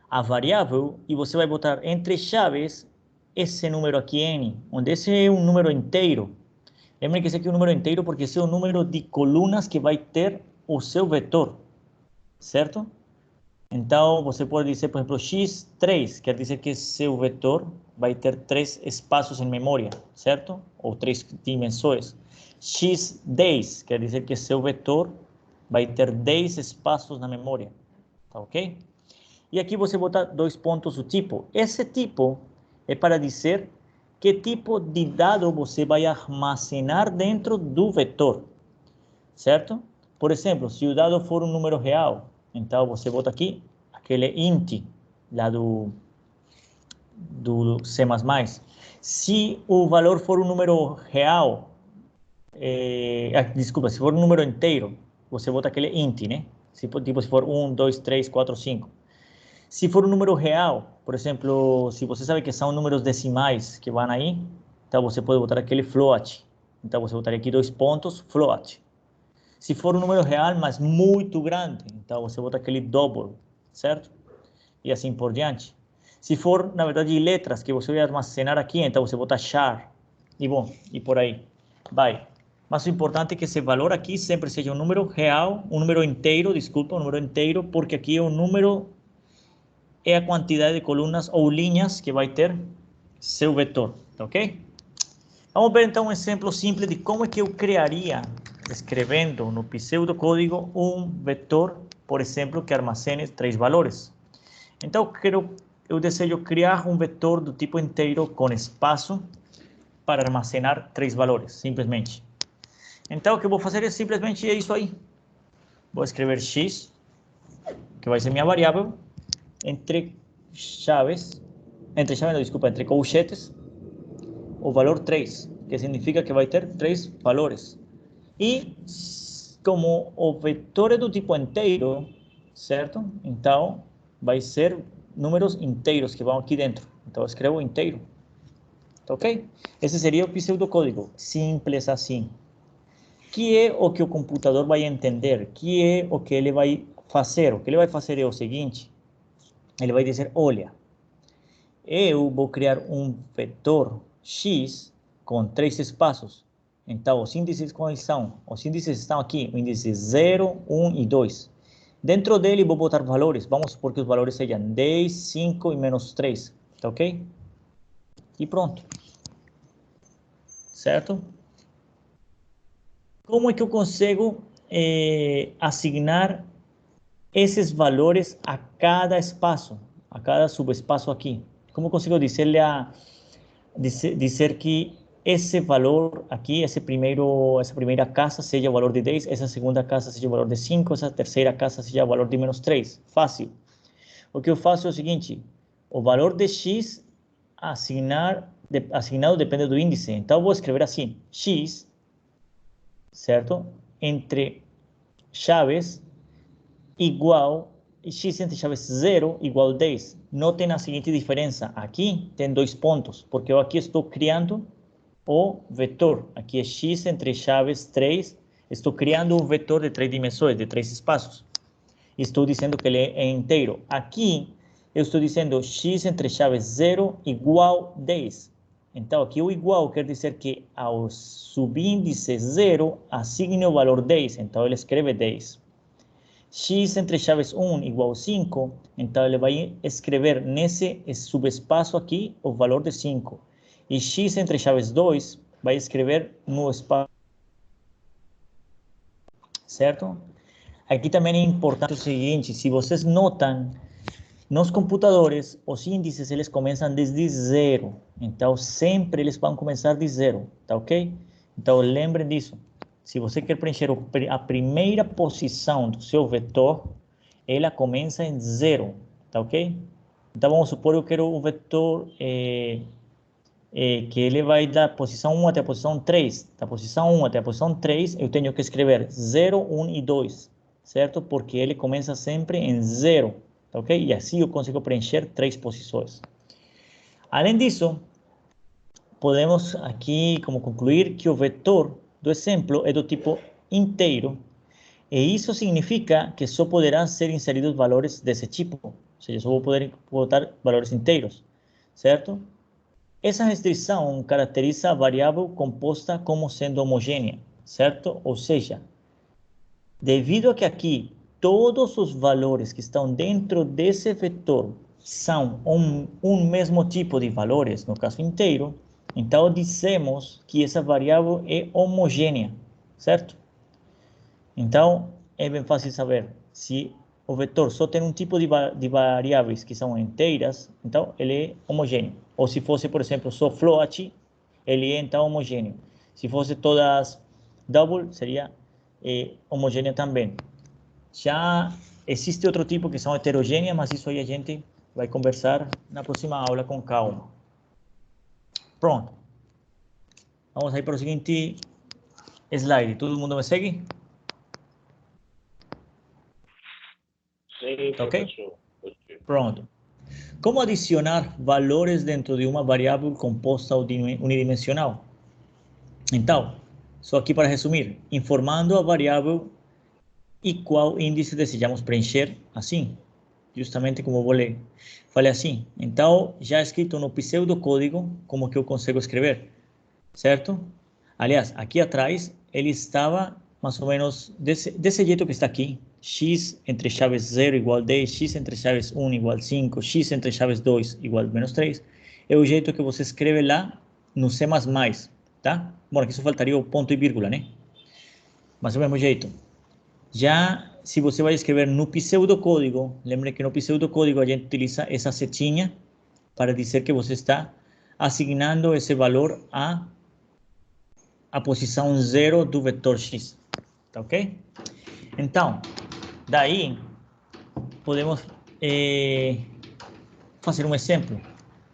a variável, e você vai botar entre chaves esse número aqui, N, onde esse é um número inteiro. Lembrem que esse aqui é um número inteiro porque esse é o número de colunas que vai ter o seu vetor, certo? Então, você pode dizer, por exemplo, x3, quer dizer que seu vetor vai ter 3 espaços em memória, certo? Ou 3 dimensões. x10, quer dizer que seu vetor vai ter 10 espaços na memória, tá ok? E aqui você bota 2 pontos o tipo. Esse tipo é para dizer que tipo de dado você vai armazenar dentro do vetor, certo? Por exemplo, se o dado for um número real, então você bota aqui aquele int lá do C++. Se o valor for um número real, desculpa, se for um número inteiro, você bota aquele int, né? Se for 1, 2, 3, 4, 5. Se for um número real, por exemplo, se você sabe que são números decimais que vão aí, então você pode botar aquele float. Então você botaria aqui 2 pontos, float. Se for um número real, mas muito grande, então você bota aquele double, certo? E assim por diante. Se for, na verdade, letras que você vai armazenar aqui, então você bota char. E bom, e por aí vai. Mas o importante é que esse valor aqui sempre seja um número real, um número inteiro, desculpa, um número inteiro, porque aqui é um número, é a quantidade de colunas ou linhas que vai ter seu vetor, ok? Vamos ver então um exemplo simples de como é que eu criaria, escrevendo no pseudocódigo, um vetor, por exemplo, que armazene 3 valores. Então, eu desejo criar um vetor do tipo inteiro com espaço para armazenar 3 valores, simplesmente. Então, o que eu vou fazer é simplesmente isso aí. Vou escrever x, que vai ser minha variável, entre colchetes, o valor 3, que significa que vai ter 3 valores. E como o vetor é do tipo inteiro, certo? Então, vai ser números inteiros que vão aqui dentro. Então, eu escrevo inteiro. Ok? Esse seria o pseudocódigo, simples assim. Que é o que o computador vai entender? Que é o que ele vai fazer? O que ele vai fazer é o seguinte: ele vai dizer, olha, eu vou criar um vetor x com 3 espaços. Então, os índices quais são? Os índices estão aqui, o índice 0, 1 e 2. Dentro dele, vou botar valores. Vamos supor que os valores sejam 10, 5 e menos 3. Tá ok? E pronto. Certo? Como é que eu consigo assignar esses valores a cada espaço, a cada subespaço aqui? Como eu consigo dizer que esse valor aqui, essa primeira casa seja o valor de 10, essa segunda casa seja o valor de 5, essa terceira casa seja o valor de menos 3? Fácil. O que eu faço é o seguinte: o valor de x, assignar asignado depende do índice. Então, vou escrever assim, x, certo? Entre chaves igual, x entre chaves 0 igual 10. Notem a seguinte diferença. Aqui tem 2 pontos, porque eu aqui estou criando o vetor. Aqui é x entre chaves 3. Estou criando um vetor de 3 dimensões, de 3 espaços. Estou dizendo que ele é inteiro. Aqui, eu estou dizendo x entre chaves 0 igual 10. Então, aqui o igual quer dizer que ao subíndice 0 assigne o valor 10. Então, ele escreve 10. X entre chaves 1 igual 5. Então, ele vai escrever nesse subespaço aqui o valor de 5. E x entre chaves 2 vai escrever no espaço. Certo? Aqui também é importante o seguinte, se vocês notam, nos computadores, os índices, eles começam desde 0. Então, sempre eles vão começar de 0, tá ok? Então, lembrem disso. Se você quer preencher a primeira posição do seu vetor, ela começa em 0, tá ok? Então, vamos supor que eu quero o vetor que ele vai da posição 1 até a posição 3. Da posição 1 até a posição 3, eu tenho que escrever 0, 1 e 2, certo? Porque ele começa sempre em 0, tá ok? E assim eu consigo preencher 3 posições. Além disso, podemos aqui como concluir que o vetor do exemplo é do tipo inteiro, e isso significa que só poderão ser inseridos valores desse tipo, ou seja, só vou poder botar valores inteiros, certo? Essa restrição caracteriza a variável composta como sendo homogênea, certo? Ou seja, devido a que aqui todos os valores que estão dentro desse vetor são um mesmo tipo de valores, no caso inteiro, então dizemos que essa variável é homogênea, certo? Então, é bem fácil saber se o vetor só tem um tipo de variáveis que são inteiras, então ele é homogêneo. Ou se fosse, por exemplo, só float, ele é então homogêneo. Se fosse todas double, seria homogênea também. Já existe outro tipo que são heterogêneas, mas isso aí a gente vai conversar na próxima aula com calma. Pronto. Vamos aí para o seguinte slide. Todo mundo me segue? Sim, Tá ok? professor. Pronto. Como adicionar valores dentro de uma variável composta unidimensional? Então, só aqui para resumir, informando a variável e qual índice desejamos preencher, assim, justamente como eu falei assim. Então, já escrito no pseudocódigo, como que eu consigo escrever, certo? Aliás, aqui atrás, ele estava mais ou menos desse jeito que está aqui. X entre chaves 0 igual 10, x entre chaves 1 igual 5, x entre chaves 2 igual menos 3. É o jeito que você escreve lá no C++, tá? Bom, aqui só faltaria o ponto e vírgula, né? Mas é o mesmo jeito. Já, se você vai escrever no pseudocódigo, lembre que no pseudocódigo a gente utiliza essa setinha para dizer que você está asignando esse valor a posição 0 do vetor x, tá ok? Então, daí, podemos fazer um exemplo.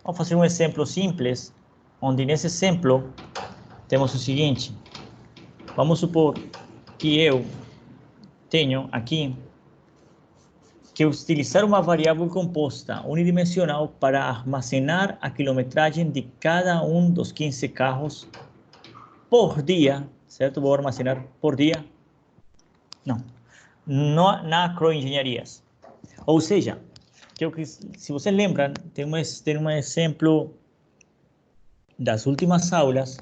Vamos fazer um exemplo simples, onde nesse exemplo temos o seguinte. Vamos supor que eu tenho aqui que utilizar uma variável composta unidimensional para armazenar a quilometragem de cada um dos 15 carros por dia, certo? Vou armazenar por dia. Não na agroengenharias. Ou seja, se vocês lembram, tem um exemplo das últimas aulas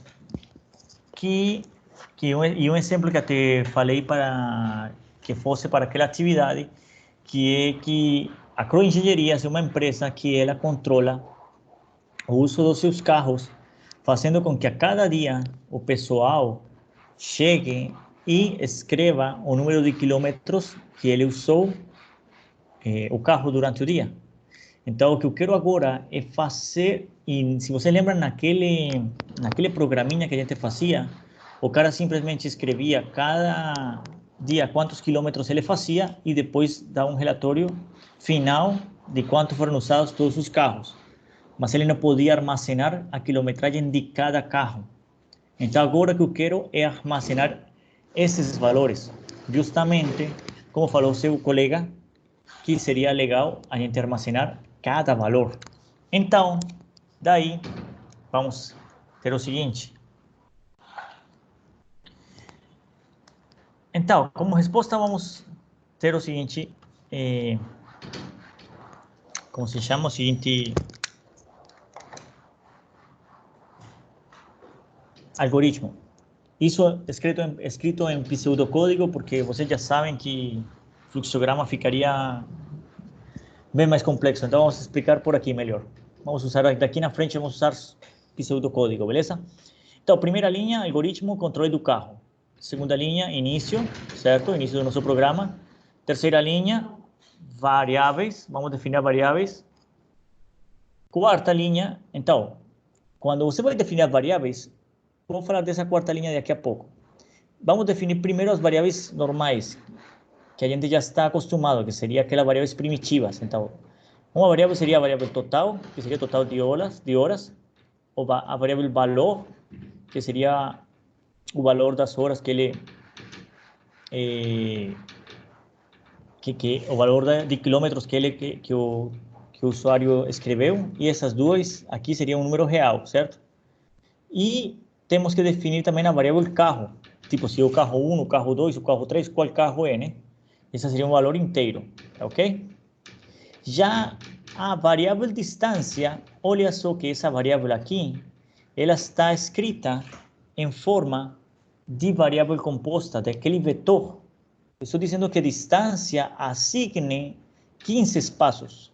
um exemplo que até falei para que fosse para aquela atividade, que é que a agroengenharias é uma empresa que ela controla o uso dos seus carros, fazendo com que a cada dia o pessoal chegue e escreva o número de quilômetros que ele usou o carro durante o dia. Então, o que eu quero agora é fazer, e se vocês lembram naquele programinha que a gente fazia, o cara simplesmente escrevia cada dia quantos quilômetros ele fazia e depois dá um relatório final de quanto foram usados todos os carros. mas ele não podia armazenar a quilometragem de cada carro. Então, agora o que eu quero é armazenar esses valores. Justamente, como falou seu colega, que seria legal a gente armazenar cada valor. Então, daí, vamos ter o seguinte. Então, como resposta, vamos ter o seguinte, como se chama o seguinte algoritmo. Isso escrito em pseudocódigo, porque vocês já sabem que fluxograma ficaria bem mais complexo. Então, vamos explicar por aqui melhor. Vamos usar daqui na frente, vamos usar pseudocódigo, beleza? Então, primeira linha, algoritmo, controle do carro. Segunda linha, início, certo? Início do nosso programa. Terceira linha, variáveis. Vamos definir variáveis. Quarta linha, então, quando você vai definir as variáveis, vamos falar dessa quarta linha daqui a pouco. Vamos definir primeiro as variáveis normais, que a gente já está acostumado, que seria aquelas variáveis primitivas. Então, uma variável seria a variável total, que seria o total de horas, ou a variável valor, que seria o valor das horas que ele o valor de quilômetros que o usuário escreveu, e essas duas aqui seria um número real, certo? E temos que definir também a variável carro, tipo se é o carro 1, o carro 2, o carro 3, qual carro é, né? Esse seria um valor inteiro, ok? Já a variável distância, olha só que essa variável aqui, ela está escrita em forma de variável composta, daquele vetor. Estou dizendo que distância assigne 15 espaços,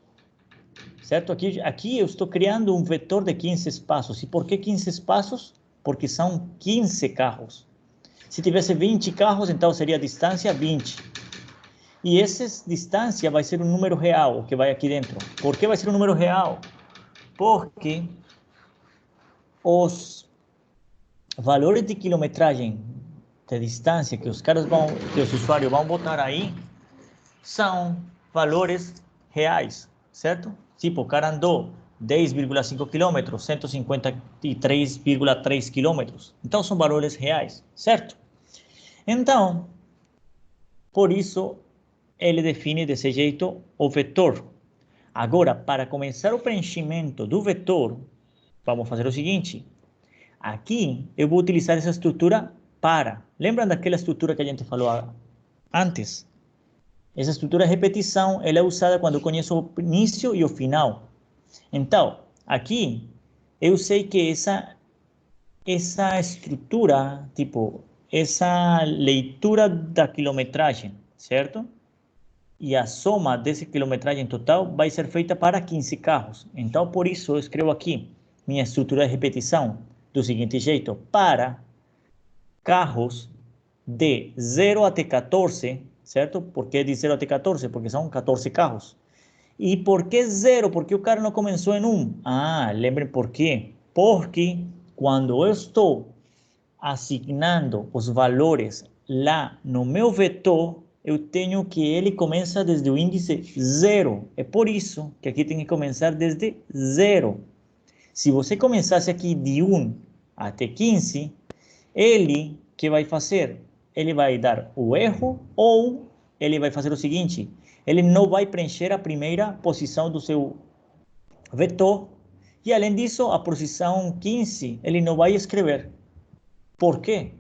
certo? Aqui eu estou criando um vetor de 15 espaços. E por que 15 espaços? Porque são 15 carros. Se tivesse 20 carros, então seria a distância 20. E essa distância vai ser um número real, que vai aqui dentro. Por que vai ser um número real? Porque os valores de quilometragem de distância que os usuários vão botar aí são valores reais, certo? Tipo, o cara andou 10,5 quilômetros, 153,3 quilômetros. Então, são valores reais, certo? Então, por isso, ele define desse jeito o vetor. Agora, para começar o preenchimento do vetor, vamos fazer o seguinte. Aqui, eu vou utilizar essa estrutura para. Lembram daquela estrutura que a gente falou antes? Essa estrutura de repetição, ela é usada quando eu conheço o início e o final. Então, aqui, eu sei que essa estrutura, tipo, essa leitura da quilometragem, certo? E a soma dessa quilometragem total vai ser feita para 15 carros. Então, por isso, eu escrevo aqui minha estrutura de repetição do seguinte jeito: para carros de 0 até 14, certo? Por que de 0 até 14? Porque são 14 carros. E por que 0? Porque o cara não começou em 1. Ah, lembrem por quê? Porque quando eu estou assignando os valores lá no meu vetor, eu tenho que ele começa desde o índice 0. É por isso que aqui tem que começar desde 0. Se você começasse aqui de 1 até 15, ele que vai fazer? Ele vai dar o erro ou ele vai fazer o seguinte: ele não vai preencher a primeira posição do seu vetor e, além disso, a posição 15 ele não vai escrever. Por quê?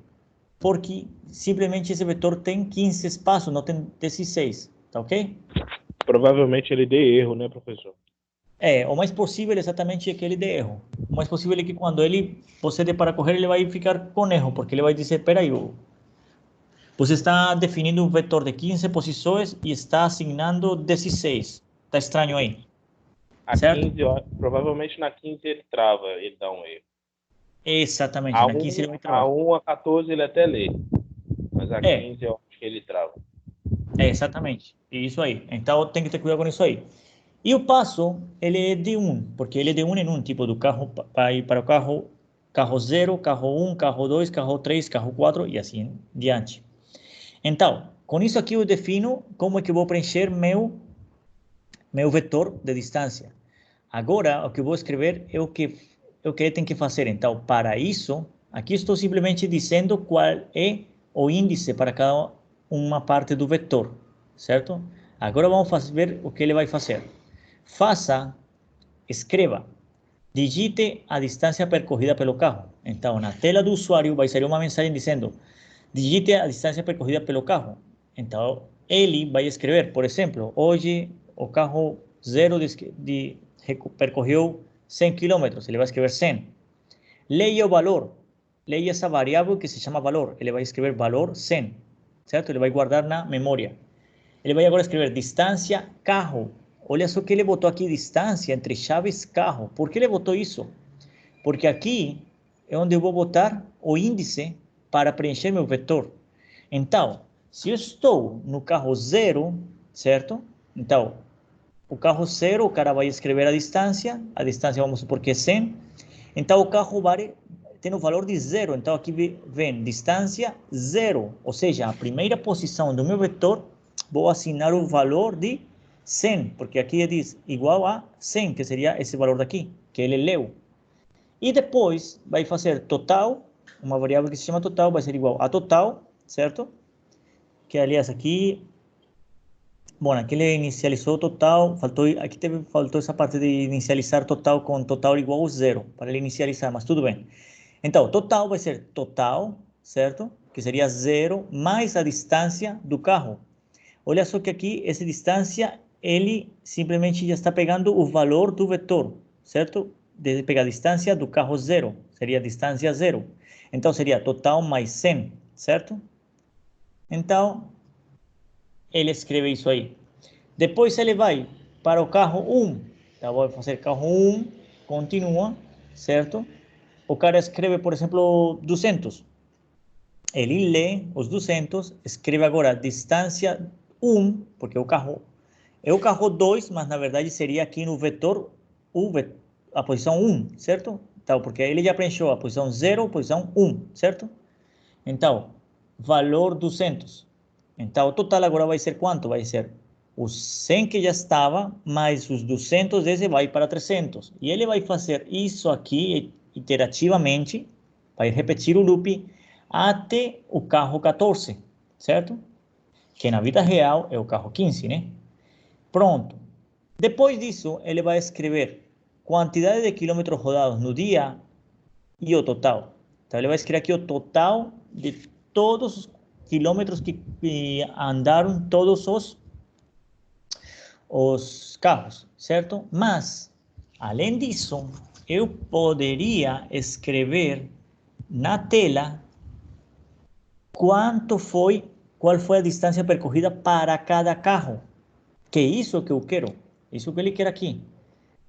Porque simplesmente esse vetor tem 15 espaços, não tem 16, tá ok? Provavelmente ele dê erro, né, professor? O mais possível exatamente é que ele dê erro. O mais possível é que quando você dê para correr, ele vai ficar com erro, porque ele vai dizer, peraí, você está definindo um vetor de 15 posições e está assignando 16. Está estranho aí. A certo? 15, provavelmente na 15 ele trava, ele dá um erro. Exatamente, A na 15 ele vai A travar. 1 a 14 ele até lê, mas a 15 eu acho que ele trava. Exatamente, isso aí. Então tem que ter cuidado com isso aí. E o passo, ele é de 1, porque ele é de 1 em 1, tipo do carro para ir para o carro 0, carro 1, carro 2, carro 3, carro 4 e assim diante. Então, com isso aqui eu defino como é que eu vou preencher meu vetor de distância. Agora, o que eu vou escrever é o que ele tem que fazer. Então, para isso, aqui estou simplesmente dizendo qual é o índice para cada uma parte do vetor, certo? Agora vamos ver o que ele vai fazer. Escreva, digite a distância percorrida pelo carro. Então, na tela do usuário vai sair uma mensagem dizendo, digite a distância percorrida pelo carro. Então, ele vai escrever, por exemplo, hoje o carro zero percorreu 100 km, ele vai escrever 100. Leia o valor, leia essa variável que se chama valor, ele vai escrever valor 100, certo? Ele vai guardar na memória. Ele vai agora escrever distância carro. Olha só que ele botou aqui distância entre chaves carro. Por que ele botou isso? Porque aqui é onde eu vou botar o índice para preencher meu vetor. Então, se eu estou no carro zero, certo? Então, o carro zero, o cara vai escrever a distância vamos supor que é 100. Então, o carro tem o valor de zero. Então, aqui vem distância zero. Ou seja, a primeira posição do meu vetor, vou asignar o valor de 100, porque aqui diz igual a 100, que seria esse valor daqui, que ele leu. E depois vai fazer total, uma variável que se chama total, vai ser igual a total, certo? Que aliás aqui, bom, aqui ele inicializou total, faltou essa parte de inicializar total com total igual a zero, para ele inicializar, mas tudo bem. Então, total vai ser total, certo? Que seria zero mais a distância do carro. Olha só que aqui, essa distância, ele simplesmente já está pegando o valor do vetor, certo? De pegar a distância do carro zero, seria a distância zero. Então, seria total mais 100, certo? Então, ele escreve isso aí. Depois ele vai para o carro 1. Então, vou fazer carro 1, continua, certo? O cara escreve, por exemplo, 200. Ele lê os 200, escreve agora distância 1, porque o carro é o carro 2, mas na verdade seria aqui no vetor a posição 1, certo? Então, porque ele já preencheu a posição 0, posição 1, certo? Então, valor 200. Então, o total agora vai ser quanto? Vai ser os 100 que já estava, mais os 200 desse vai para 300. E ele vai fazer isso aqui iterativamente, vai repetir o loop até o carro 14, certo? Que na vida real é o carro 15, né? Pronto. Depois disso, ele vai escrever quantidade de quilômetros rodados no dia e o total. Então, ele vai escrever aqui o total de todos os quilômetros que andaram todos os carros, certo? Mas, além disso, eu poderia escrever na tela qual foi a distância percorrida para cada carro. Que é isso que eu quero. Isso que ele quer aqui.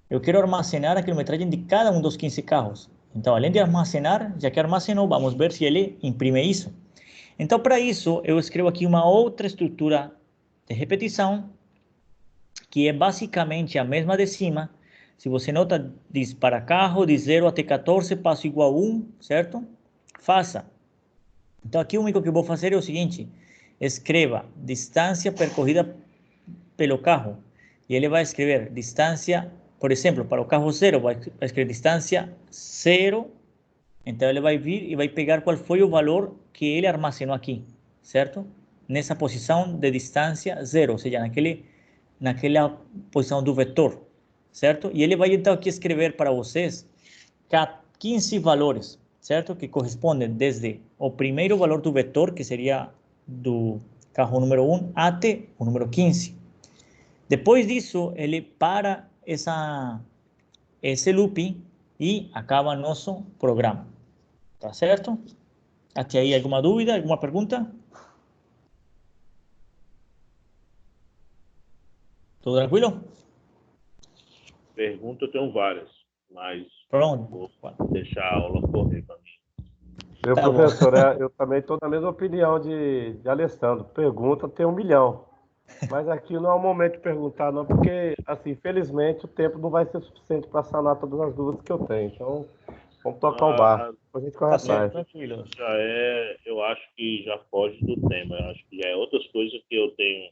Eu quero armazenar a quilometragem de cada um dos 15 carros. Então, além de armazenar, já que armazenou, vamos ver se ele imprime isso. Então, para isso, eu escrevo aqui uma outra estrutura de repetição, que é basicamente a mesma de cima. Se você nota, diz para carro de 0 até 14, passo igual a 1, certo? Faça. Então, aqui o único que eu vou fazer é o seguinte. Escreva distância percorrida pelo carro. E ele vai escrever distância, por exemplo, para o carro 0, vai escrever distância 0. Então, ele vai vir e vai pegar qual foi o valor que ele armazenou aqui, certo? Nessa posição de distância 0, ou seja, naquela posição do vetor, certo? E ele vai então aqui escrever para vocês 15 valores, certo? Que correspondem desde o primeiro valor do vetor, que seria do carro número 1, até o número 15. Depois disso, ele para esse loop e acaba nosso programa. Tá certo? Até aí alguma dúvida, alguma pergunta? Tudo tranquilo? Pergunta eu tenho várias, mas Pronto. vou deixar a aula correr para mim. Meu Tá bom. professor, eu também estou na mesma opinião de Alessandro. Pergunta tem 1 milhão. Mas aqui não é o momento de perguntar, não, porque, assim, infelizmente, o tempo não vai ser suficiente para sanar todas as dúvidas que eu tenho. Então, vamos tocar o barco. Depois a gente corre Tá certo, atrás. tranquilo. Eu acho que já foge do tema. Eu acho que já é outras coisas que eu tenho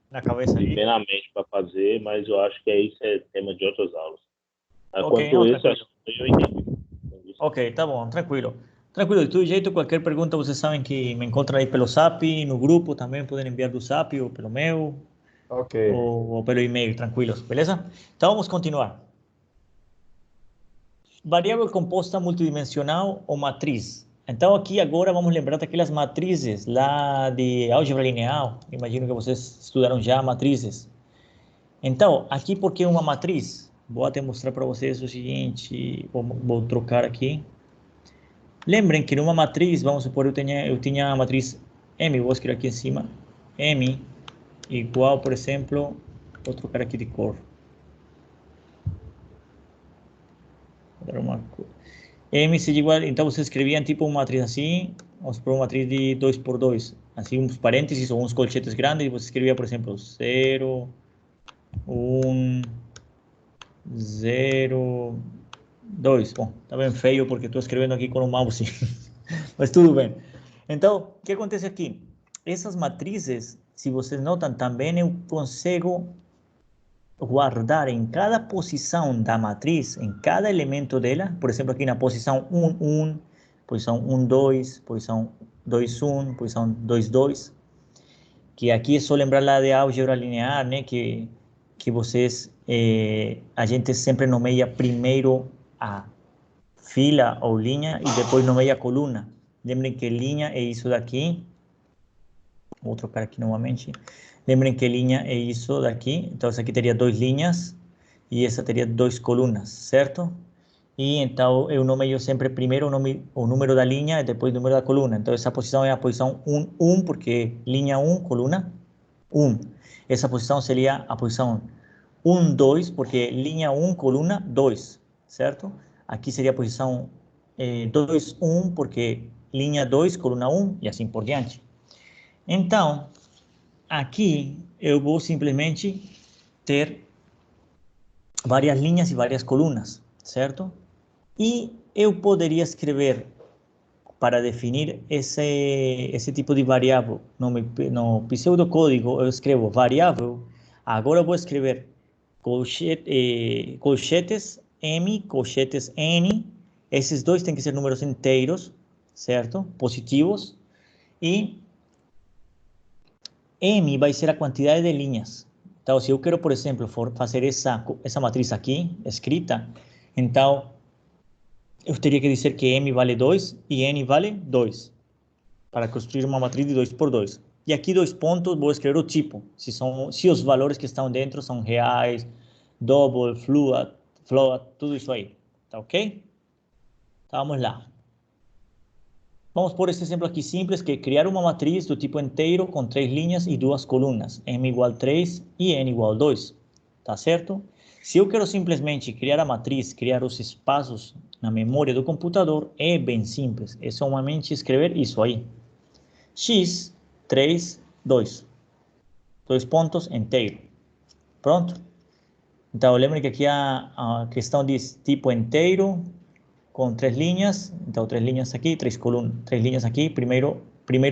Na cabeça aí. plenamente para fazer, mas eu acho que isso é tema de outras aulas. Ok, Quanto não, isso, tranquilo. eu entendi. Ok, tá bom, tranquilo. Tranquilo, de todo jeito, qualquer pergunta, vocês sabem que me encontram aí pelo Zap, no grupo também podem enviar do Zap ou pelo meu, Ok. ou pelo e-mail, tranquilos, beleza? Então vamos continuar. Variável composta multidimensional ou matriz. Então aqui agora vamos lembrar daquelas matrizes lá de álgebra linear. Imagino que vocês estudaram já matrizes. Então, aqui por que uma matriz? Vou até mostrar para vocês o seguinte, vou trocar aqui. Lembrem que numa matriz, vamos supor, eu tinha a matriz M, vou escrever aqui em cima, M igual, por exemplo, vou trocar aqui de cor. Vou dar uma cor. M seria igual, então você escrevia tipo uma matriz assim, vamos supor uma matriz de 2 por 2, assim uns parênteses ou uns colchetes grandes, e você escrevia, por exemplo, 0, 1, 0, 2. Bom, tá bem feio porque estou escrevendo aqui com o mouse, mas tudo bem. Então, o que acontece aqui? Essas matrizes, se vocês notam, também eu consigo guardar em cada posição da matriz, em cada elemento dela, por exemplo, aqui na posição 1, 1, posição 1, 2, posição 2, 1, posição 2, 2, que aqui é só lembrar lá de álgebra linear, né, que vocês, a gente sempre nomeia primeiro a fila ou linha e depois nomeia a coluna. Lembrem que linha é isso daqui. Vou trocar aqui novamente. Lembrem que linha é isso daqui. Então, essa aqui teria 2 linhas e essa teria 2 colunas, certo? E então, eu nomeio sempre primeiro o número da linha e depois o número da coluna. Então, essa posição é a posição 1, 1, porque linha 1, coluna 1. Essa posição seria a posição 1, 2, porque linha 1, coluna 2, certo? Aqui seria a posição 2, 1, porque linha 2, coluna 1 e assim por diante. Então, aqui eu vou simplesmente ter várias linhas e várias colunas, certo? E eu poderia escrever, para definir esse tipo de variável, no pseudocódigo eu escrevo variável, agora eu vou escrever colchetes M, colchetes N, esses dois têm que ser números inteiros, certo? Positivos, e M vai ser a quantidade de linhas. Então, se eu quero, por exemplo, fazer essa matriz aqui, escrita, então, eu teria que dizer que M vale 2 e N vale 2, para construir uma matriz de 2 por 2. E aqui 2 pontos, vou escrever o tipo, se os valores que estão dentro são reais, double, float, tudo isso aí. Tá ok? Então, vamos lá. Vamos por esse exemplo aqui simples, que é criar uma matriz do tipo inteiro com 3 linhas e 2 colunas, M igual 3 e N igual 2, tá certo? Se eu quero simplesmente criar a matriz, criar os espaços na memória do computador, é bem simples, é somente escrever isso aí. X, 3, 2. 2 pontos, inteiro. Pronto? Então, lembre que aqui a questão diz tipo inteiro, com 3 linhas, então 3 linhas aqui, 3 linhas aqui, primeiro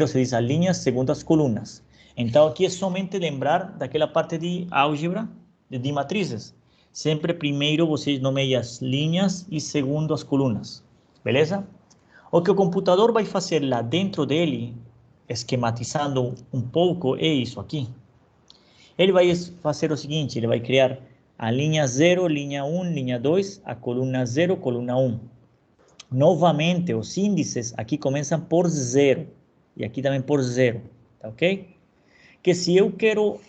se diz as linhas, segundo as colunas. Então aqui é somente lembrar daquela parte de álgebra, de matrizes. Sempre primeiro vocês nomeiam as linhas e segundo as colunas, beleza? O que o computador vai fazer lá dentro dele, esquematizando um pouco, é isso aqui. Ele vai fazer o seguinte, ele vai criar a linha 0, linha 1, linha 2, a coluna 0, coluna 1. Novamente, os índices aqui começam por 0 e aqui também por 0, tá ok? Que se eu quero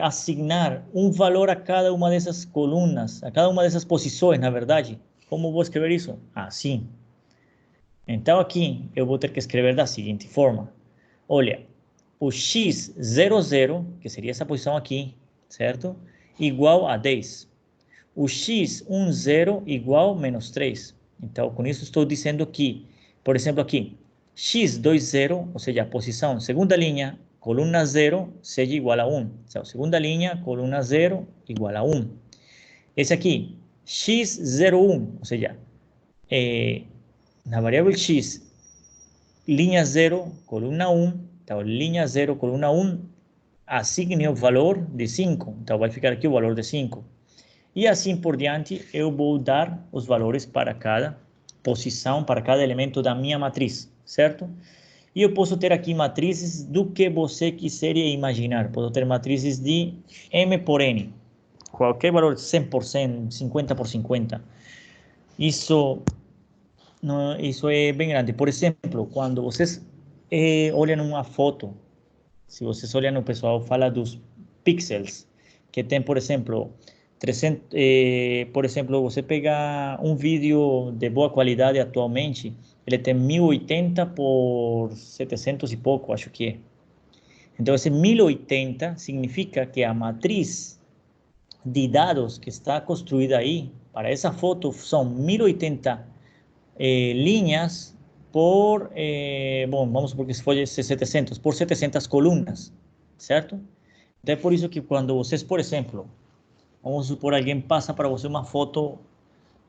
assignar um valor a cada uma dessas colunas, a cada uma dessas posições, na verdade, como vou escrever isso? Assim. Então aqui eu vou ter que escrever da seguinte forma. Olha, o x00, que seria essa posição aqui, certo? Igual a 10. O x10 igual a menos 3. Então, com isso estou dizendo que, por exemplo, aqui, x20, ou seja, a posição segunda linha, coluna 0, seja igual a 1. Então, segunda linha, coluna 0, igual a 1. Esse aqui, x01, ou seja, na variável x, linha 0, coluna 1, então, linha 0, coluna 1, assigne o valor de 5. Então, vai ficar aqui o valor de 5. E assim por diante, eu vou dar os valores para cada posição, para cada elemento da minha matriz, certo? E eu posso ter aqui matrizes do que você quiser imaginar. Posso ter matrizes de M por N. Qualquer valor, 100%, 50 por 50. Isso é bem grande. Por exemplo, quando vocês olham uma foto, se vocês olham, o pessoal fala dos pixels, que tem, por exemplo, 300, por exemplo, você pega um vídeo de boa qualidade atualmente, ele tem 1080 por 700 e pouco, acho que é. Então, esse 1080 significa que a matriz de dados que está construída aí, para essa foto, são 1080 linhas por, bom, vamos supor que foi 700, por 700 colunas, certo? Então, é por isso que quando vocês, por exemplo, vamos supor, alguém passa para você uma foto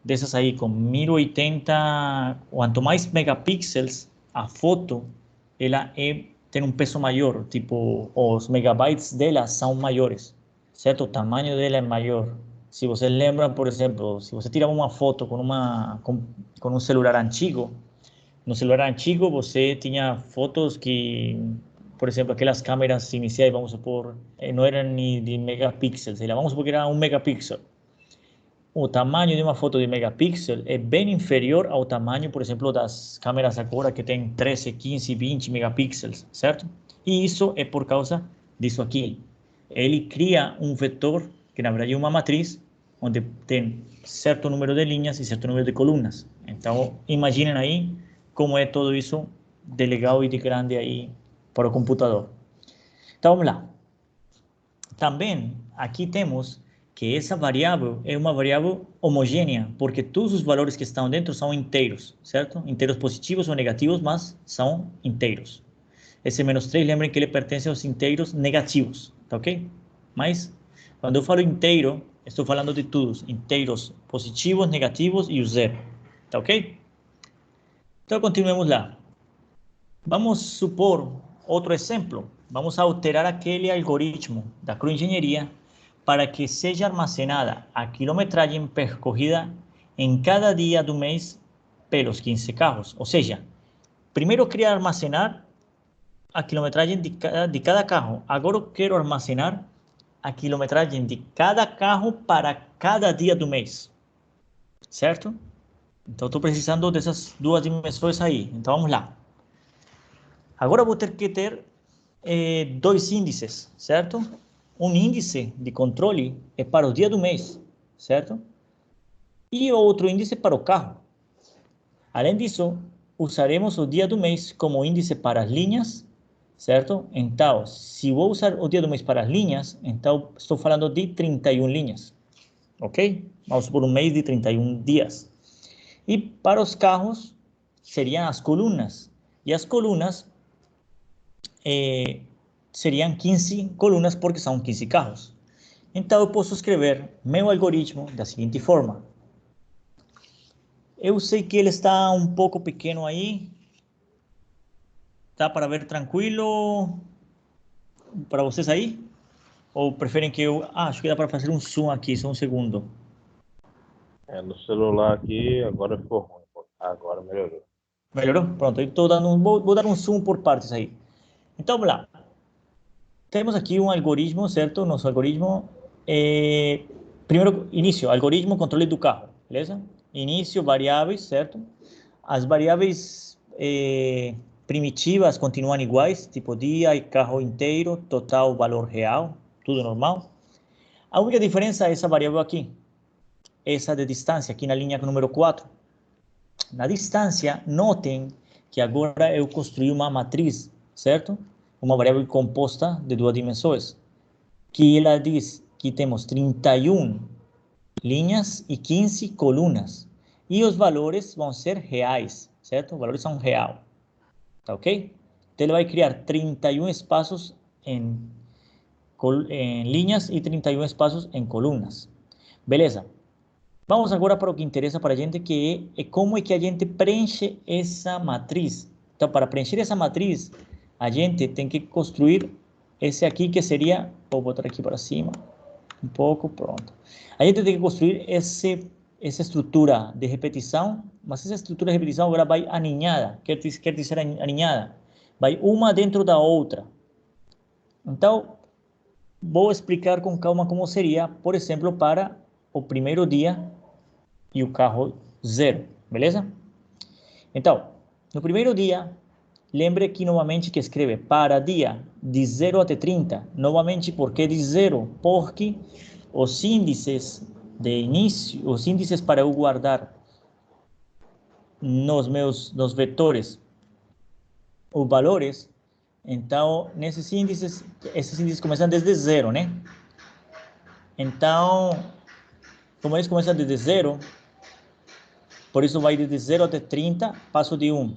dessas aí com 1080, quanto mais megapixels a foto, ela tem um peso maior, tipo, os megabytes dela são maiores, certo? O tamanho dela é maior. Se você lembra, por exemplo, se você tirava uma foto com um celular antigo, no celular antigo você tinha fotos que, por exemplo, aquelas câmeras iniciais, vamos supor, não eram nem de megapixels, vamos supor que era 1 megapixel. O tamanho de uma foto de megapixel é bem inferior ao tamanho, por exemplo, das câmeras agora que tem 13, 15, 20 megapixels, certo? E isso é por causa disso aqui. Ele cria um vetor, que na verdade é uma matriz, onde tem certo número de linhas e certo número de colunas. Então, imaginem aí como é tudo isso de legal e de grande aí para o computador. Então, vamos lá. Também, aqui temos que essa variável é uma variável homogênea, porque todos os valores que estão dentro são inteiros, certo? Inteiros positivos ou negativos, mas são inteiros. Esse menos 3, lembrem que ele pertence aos inteiros negativos, tá ok? Mas, quando eu falo inteiro, estou falando de todos, inteiros positivos, negativos e o zero, tá ok? Então, continuemos lá. Vamos supor outro exemplo. Vamos alterar aquele algoritmo da agroengenharia para que seja armazenada a quilometragem percorrida em cada dia do mês pelos 15 carros. Ou seja, primeiro eu queria armazenar a quilometragem de cada carro. Agora eu quero armazenar a quilometragem de cada carro para cada dia do mês. Certo? Então, estou precisando dessas duas dimensões aí. Então, vamos lá. Agora vou ter que ter dois índices, certo? Um índice de controle é para o dia do mês, certo? E outro índice para o carro. Além disso, usaremos o dia do mês como índice para as linhas, certo? Então, se vou usar o dia do mês para as linhas, então estou falando de 31 linhas, ok? Vamos por um mês de 31 dias. E para os carros, seriam as colunas. E as colunas seriam 15 colunas porque são 15 carros. Então, eu posso escrever meu algoritmo da seguinte forma. Eu sei que ele está um pouco pequeno aí. Dá para ver tranquilo para vocês aí? Ou preferem que eu... acho que dá para fazer um zoom aqui, só um segundo. No celular aqui, agora ficou ruim. Agora melhorou. Melhorou? Pronto, eu estou dando vou dar um zoom por partes aí. Então, vamos lá. Temos aqui um algoritmo, certo? Nosso algoritmo primeiro, início, algoritmo controle do carro, beleza? Início, variáveis, certo? As variáveis primitivas continuam iguais, tipo dia e carro inteiro, total, valor real, tudo normal. A única diferença é essa variável aqui, essa de distância, aqui na linha número 4. Na distância, notem que agora eu construí uma matriz, certo? Uma variável composta de duas dimensões, que ela diz que temos 31 linhas e 15 colunas. E os valores vão ser reais, certo? Os valores são real. Tá ok? Então, ele vai criar 31 espaços em linhas e 31 espaços em colunas. Beleza. Vamos agora para o que interessa para a gente, que é como é que a gente preenche essa matriz. Então, para preencher essa matriz, a gente tem que construir esse aqui, que seria... vou botar aqui para cima. Um pouco, pronto. A gente tem que construir essa estrutura de repetição, mas essa estrutura de repetição agora vai aninhada. Quer dizer aninhada? Vai uma dentro da outra. Então, vou explicar com calma como seria, por exemplo, para o primeiro dia e o carro 0, beleza? Então, no primeiro dia, lembre aqui novamente que escreve para dia de 0 até 30. Novamente, por que de 0? Porque os índices de início, os índices para eu guardar nos vetores os valores, então, esses índices começam desde 0, né? Então, como eles começam desde 0, por isso vai desde 0 até 30, passo de 1.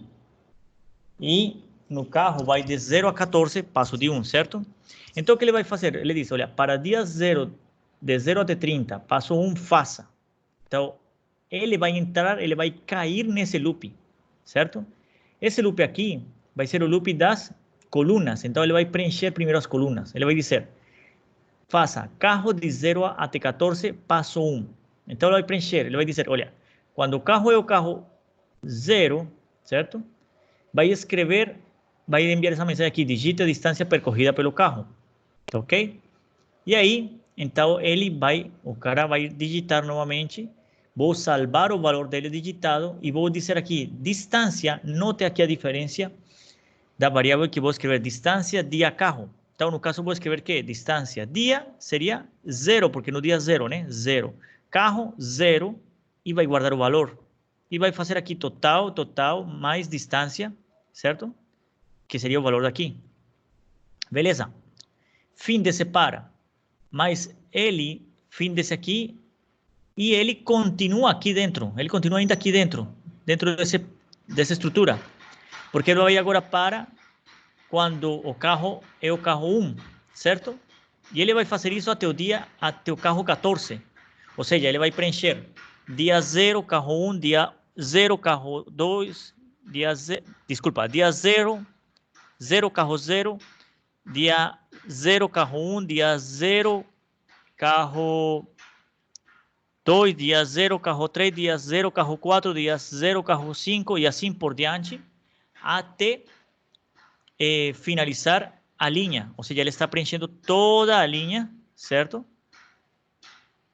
E no carro vai de 0 a 14, passo de 1, certo? Então, o que ele vai fazer? Ele diz, olha, para dia 0, de 0 até 30, passo 1, faça. Então, ele vai entrar, ele vai cair nesse loop, certo? Esse loop aqui vai ser o loop das colunas. Então, ele vai preencher primeiro as colunas. Ele vai dizer, faça carro de 0 até 14, passo 1. Então, ele vai preencher, ele vai dizer, olha, quando o carro é o carro 0, certo? Vai escrever, vai enviar essa mensagem aqui, digite a distância percorrida pelo carro, ok? E aí, então, o cara vai digitar novamente, vou salvar o valor dele digitado e vou dizer aqui, distância, note aqui a diferença da variável que vou escrever, distância dia carro. Então, no caso, vou escrever que distância dia seria 0, porque no dia 0, né? 0. Carro, 0, e vai guardar o valor. E vai fazer aqui total, mais distância, certo? Que seria o valor daqui. Beleza. Fim desse para. Mas ele, fim desse aqui, e ele continua aqui dentro. Ele continua ainda aqui dentro dessa estrutura. Porque ele vai agora para quando o carro é o carro 1, certo? E ele vai fazer isso até o carro 14. Ou seja, ele vai preencher dia 0, carro 1, dia 0, carro 2, dia 0, 0, carro 0, dia 0, carro 1, dia 0, carro 2, dia 0, carro 3, dia 0, carro 4, dia 0, carro 5 e assim por diante, até finalizar a linha. Ou seja, ele está preenchendo toda a linha, certo?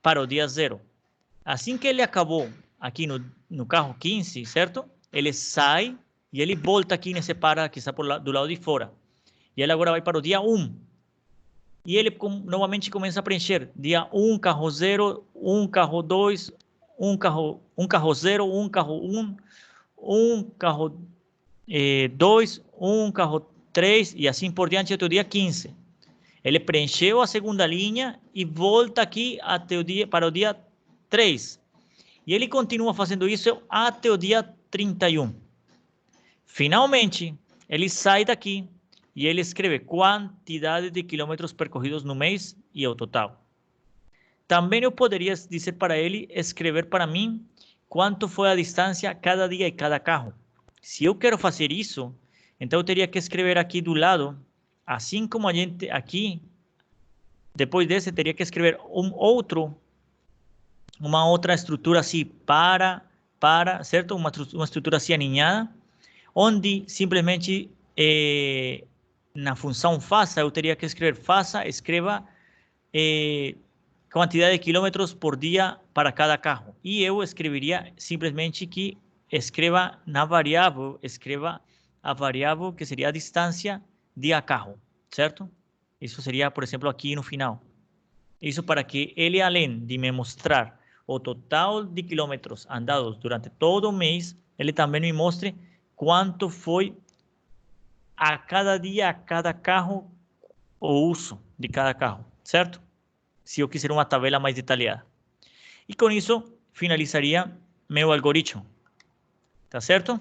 Para o dia 0. Assim que ele acabou aqui no carro 15, certo? Ele sai e ele volta aqui nesse para que está do lado de fora. E ele agora vai para o dia 1. E ele novamente começa a preencher. Dia 1, carro 0, 1, carro 2, 1 carro 0, 1 carro 1, 1 carro 2, 1 carro 3 e assim por diante até o dia 15. Ele preencheu a segunda linha e volta aqui para o dia 3. E ele continua fazendo isso até o dia 31. Finalmente, ele sai daqui e ele escreve quantidade de quilômetros percorridos no mês e o total. Também eu poderia dizer para ele escrever para mim quanto foi a distância cada dia e cada carro. Se eu quero fazer isso, então eu teria que escrever aqui do lado, assim como a gente aqui, depois desse, teria que escrever uma outra estrutura assim certo? Uma estrutura assim aninhada, onde simplesmente na função faça, eu teria que escrever escreva quantidade de quilômetros por dia para cada carro. E eu escreveria simplesmente que escreva a variável que seria a distância dia carro, certo? Isso seria, por exemplo, aqui no final. Isso para que ele, além de me mostrar o total de quilômetros andados durante todo o mês, ele também me mostre quanto foi a cada dia, a cada carro, o uso de cada carro, certo? Se eu quiser uma tabela mais detalhada. E com isso, finalizaria meu algoritmo. Tá certo?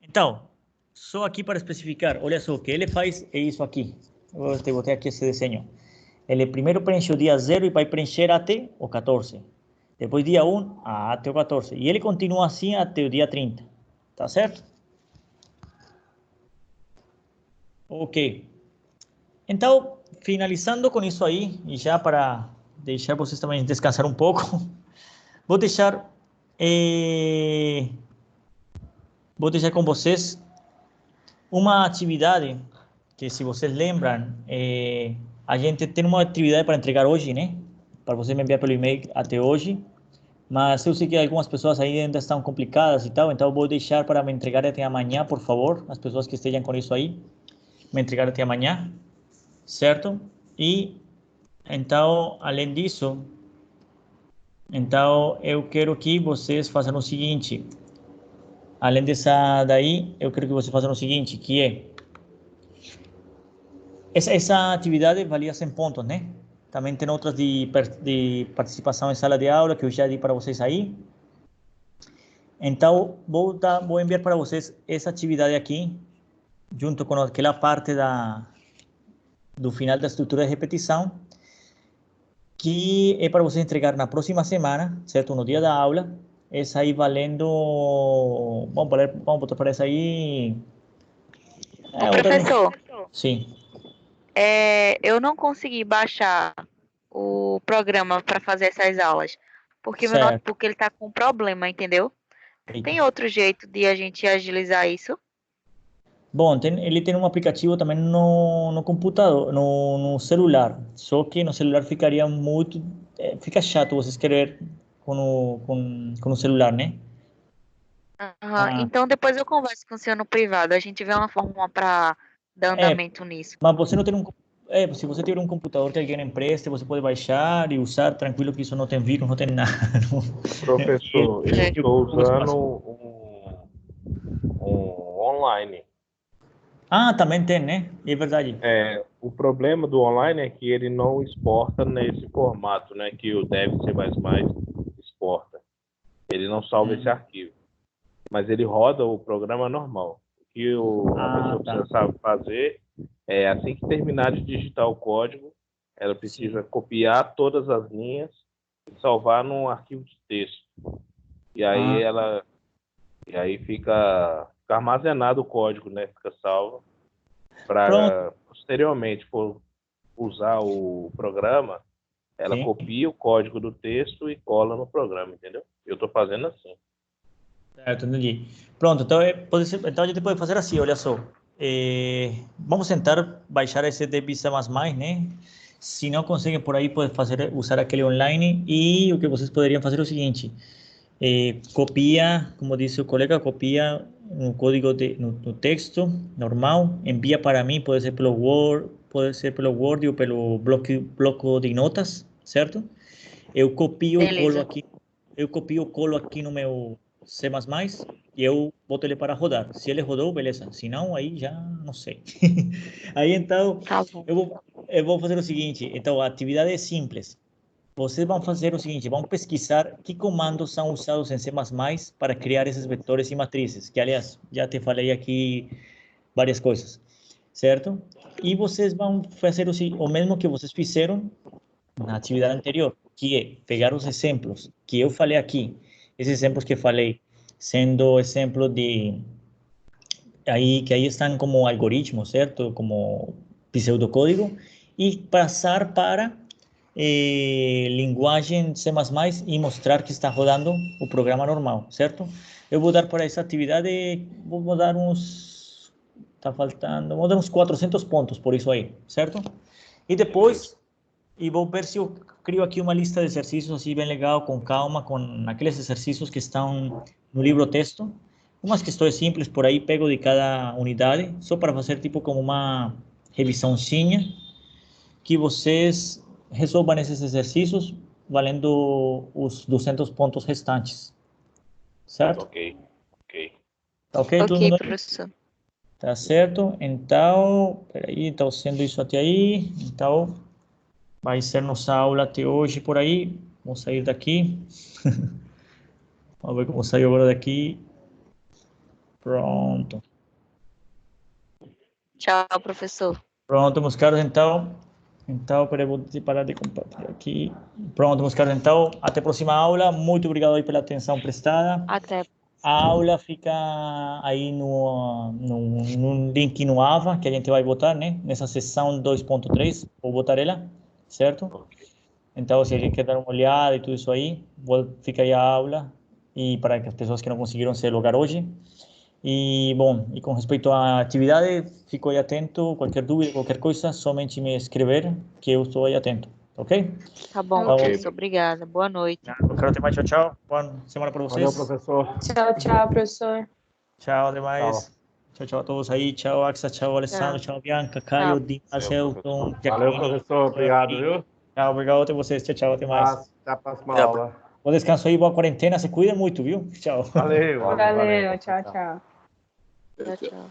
Então, só aqui para especificar, olha só, o que ele faz é isso aqui. Eu te botei aqui esse desenho. Ele primeiro preenche o dia 0 e vai preencher até o 14. Depois dia 1 até o 14. E ele continua assim até o dia 30. Tá certo? Ok. Então, finalizando com isso aí, e já para deixar vocês também descansar um pouco, vou deixar com vocês uma atividade que, se vocês lembram, a gente tem uma atividade para entregar hoje, né? Para você me enviar pelo e-mail até hoje. Mas eu sei que algumas pessoas aí ainda estão complicadas e tal, então eu vou deixar para me entregar até amanhã, por favor, as pessoas que estejam com isso aí, me entregar até amanhã, certo? E, então, além disso, então, eu quero que vocês façam o seguinte, além dessa daí, eu quero que vocês façam o seguinte, que é, essa atividade valia 100 pontos, né? Também tem outras de participação em sala de aula, que eu já di para vocês aí. Então, vou enviar para vocês essa atividade aqui, junto com aquela parte do final da estrutura de repetição, que é para você entregar na próxima semana, certo? No dia da aula. Essa aí valendo... Vamos botar para essa aí... Professor, Sim. eu não consegui baixar o programa para fazer essas aulas, porque meu Certo. notebook ele tá com problema, entendeu? Tem outro jeito de a gente agilizar isso? Bom, ele tem um aplicativo também no computador, no celular. Só que no celular ficaria muito... fica chato você escrever com o celular, né? Então depois eu converso com o senhor no privado. A gente vê uma forma para dar andamento nisso. Mas você não tem se você tiver um computador que alguém empreste, você pode baixar e usar tranquilo, que isso não tem vírus, não tem nada. Professor, eu estou usando um online. Ah, também tem, né? É verdade. O problema do online é que ele não exporta nesse formato, né? Que o Dev C++ exporta. Ele não salva esse arquivo. Mas ele roda o programa normal. O que a pessoa precisa saber fazer é, assim que terminar de digitar o código, ela precisa copiar todas as linhas e salvar num arquivo de texto. E aí fica armazenado o código, né? Fica salvo para posteriormente for usar o programa, ela copia o código do texto e cola no programa, entendeu? Eu estou fazendo assim. Certo, entendi. Pronto, então, então a gente pode fazer assim, olha só. Vamos tentar baixar esse DBC++, né? Se não conseguem por aí, pode usar aquele online, e o que vocês poderiam fazer é o seguinte, copia, como disse o colega, copia um código no texto normal, envia para mim, pode ser pelo Word ou pelo bloco de notas, certo? Eu copio e colo aqui no meu C++ e eu boto ele para rodar. Se ele rodou, beleza. Se não, aí já não sei. Aí então, eu vou fazer o seguinte. Então, a atividade é simples. Vocês vão fazer o seguinte, vão pesquisar que comandos são usados em C++ para criar esses vetores e matrizes, que, aliás, já te falei aqui várias coisas, certo? E vocês vão fazer o mesmo que vocês fizeram na atividade anterior, que é pegar os exemplos que eu falei aqui, esses exemplos que falei, sendo exemplo que aí estão como algoritmos, certo? Como pseudocódigo, e passar para linguagem C++ e mostrar que está rodando o programa normal, certo? Eu vou dar para essa atividade, vou dar vou dar uns 400 pontos por isso aí, certo? E depois, vou ver se eu crio aqui uma lista de exercícios assim bem legal, com calma, com aqueles exercícios que estão no livro texto, umas questões simples por aí, pego de cada unidade, só para fazer tipo como uma revisãozinha, que vocês resolvam esses exercícios valendo os 200 pontos restantes. Certo? Ok. Tá ok, tudo bem? Professor. Tá certo? Então, peraí, então sendo isso até aí, então vai ser nossa aula até hoje por aí. Vamos sair daqui. Vamos ver como saiu agora daqui. Pronto. Tchau, professor. Pronto, meus caros, então, peraí, vou parar de compartilhar aqui. Pronto, meus caros, então, até a próxima aula. Muito obrigado aí pela atenção prestada. Até. A aula fica aí no link no AVA, que a gente vai botar, né? Nessa sessão 2.3, vou botar ela, certo? Então, se alguém quer dar uma olhada e tudo isso aí, fica aí a aula, e para as pessoas que não conseguiram se logar hoje. E, bom, e com respeito à atividade, fico aí atento, qualquer dúvida, qualquer coisa, somente me escrever, que eu estou aí atento, ok? Tá bom, Ok. professor. Obrigada. Boa noite. Eu quero até mais, tchau, tchau. Boa semana para Valeu, vocês. professor. Tchau, tchau, professor. Tchau, demais. Tchau, tchau a todos aí. Tchau, Axa. Tchau, Alessandro. Tchau, Bianca, Caio, Dimas, Elton, Valeu, Jacqueline. professor. Obrigado, viu? Tchau, obrigado a vocês. Tchau, tchau, até mais. Até a próxima aula. Bom descanso aí, boa quarentena. Se cuida muito, viu? Tchau. Valeu. Valeu, tchau, tchau. Tchau, tchau.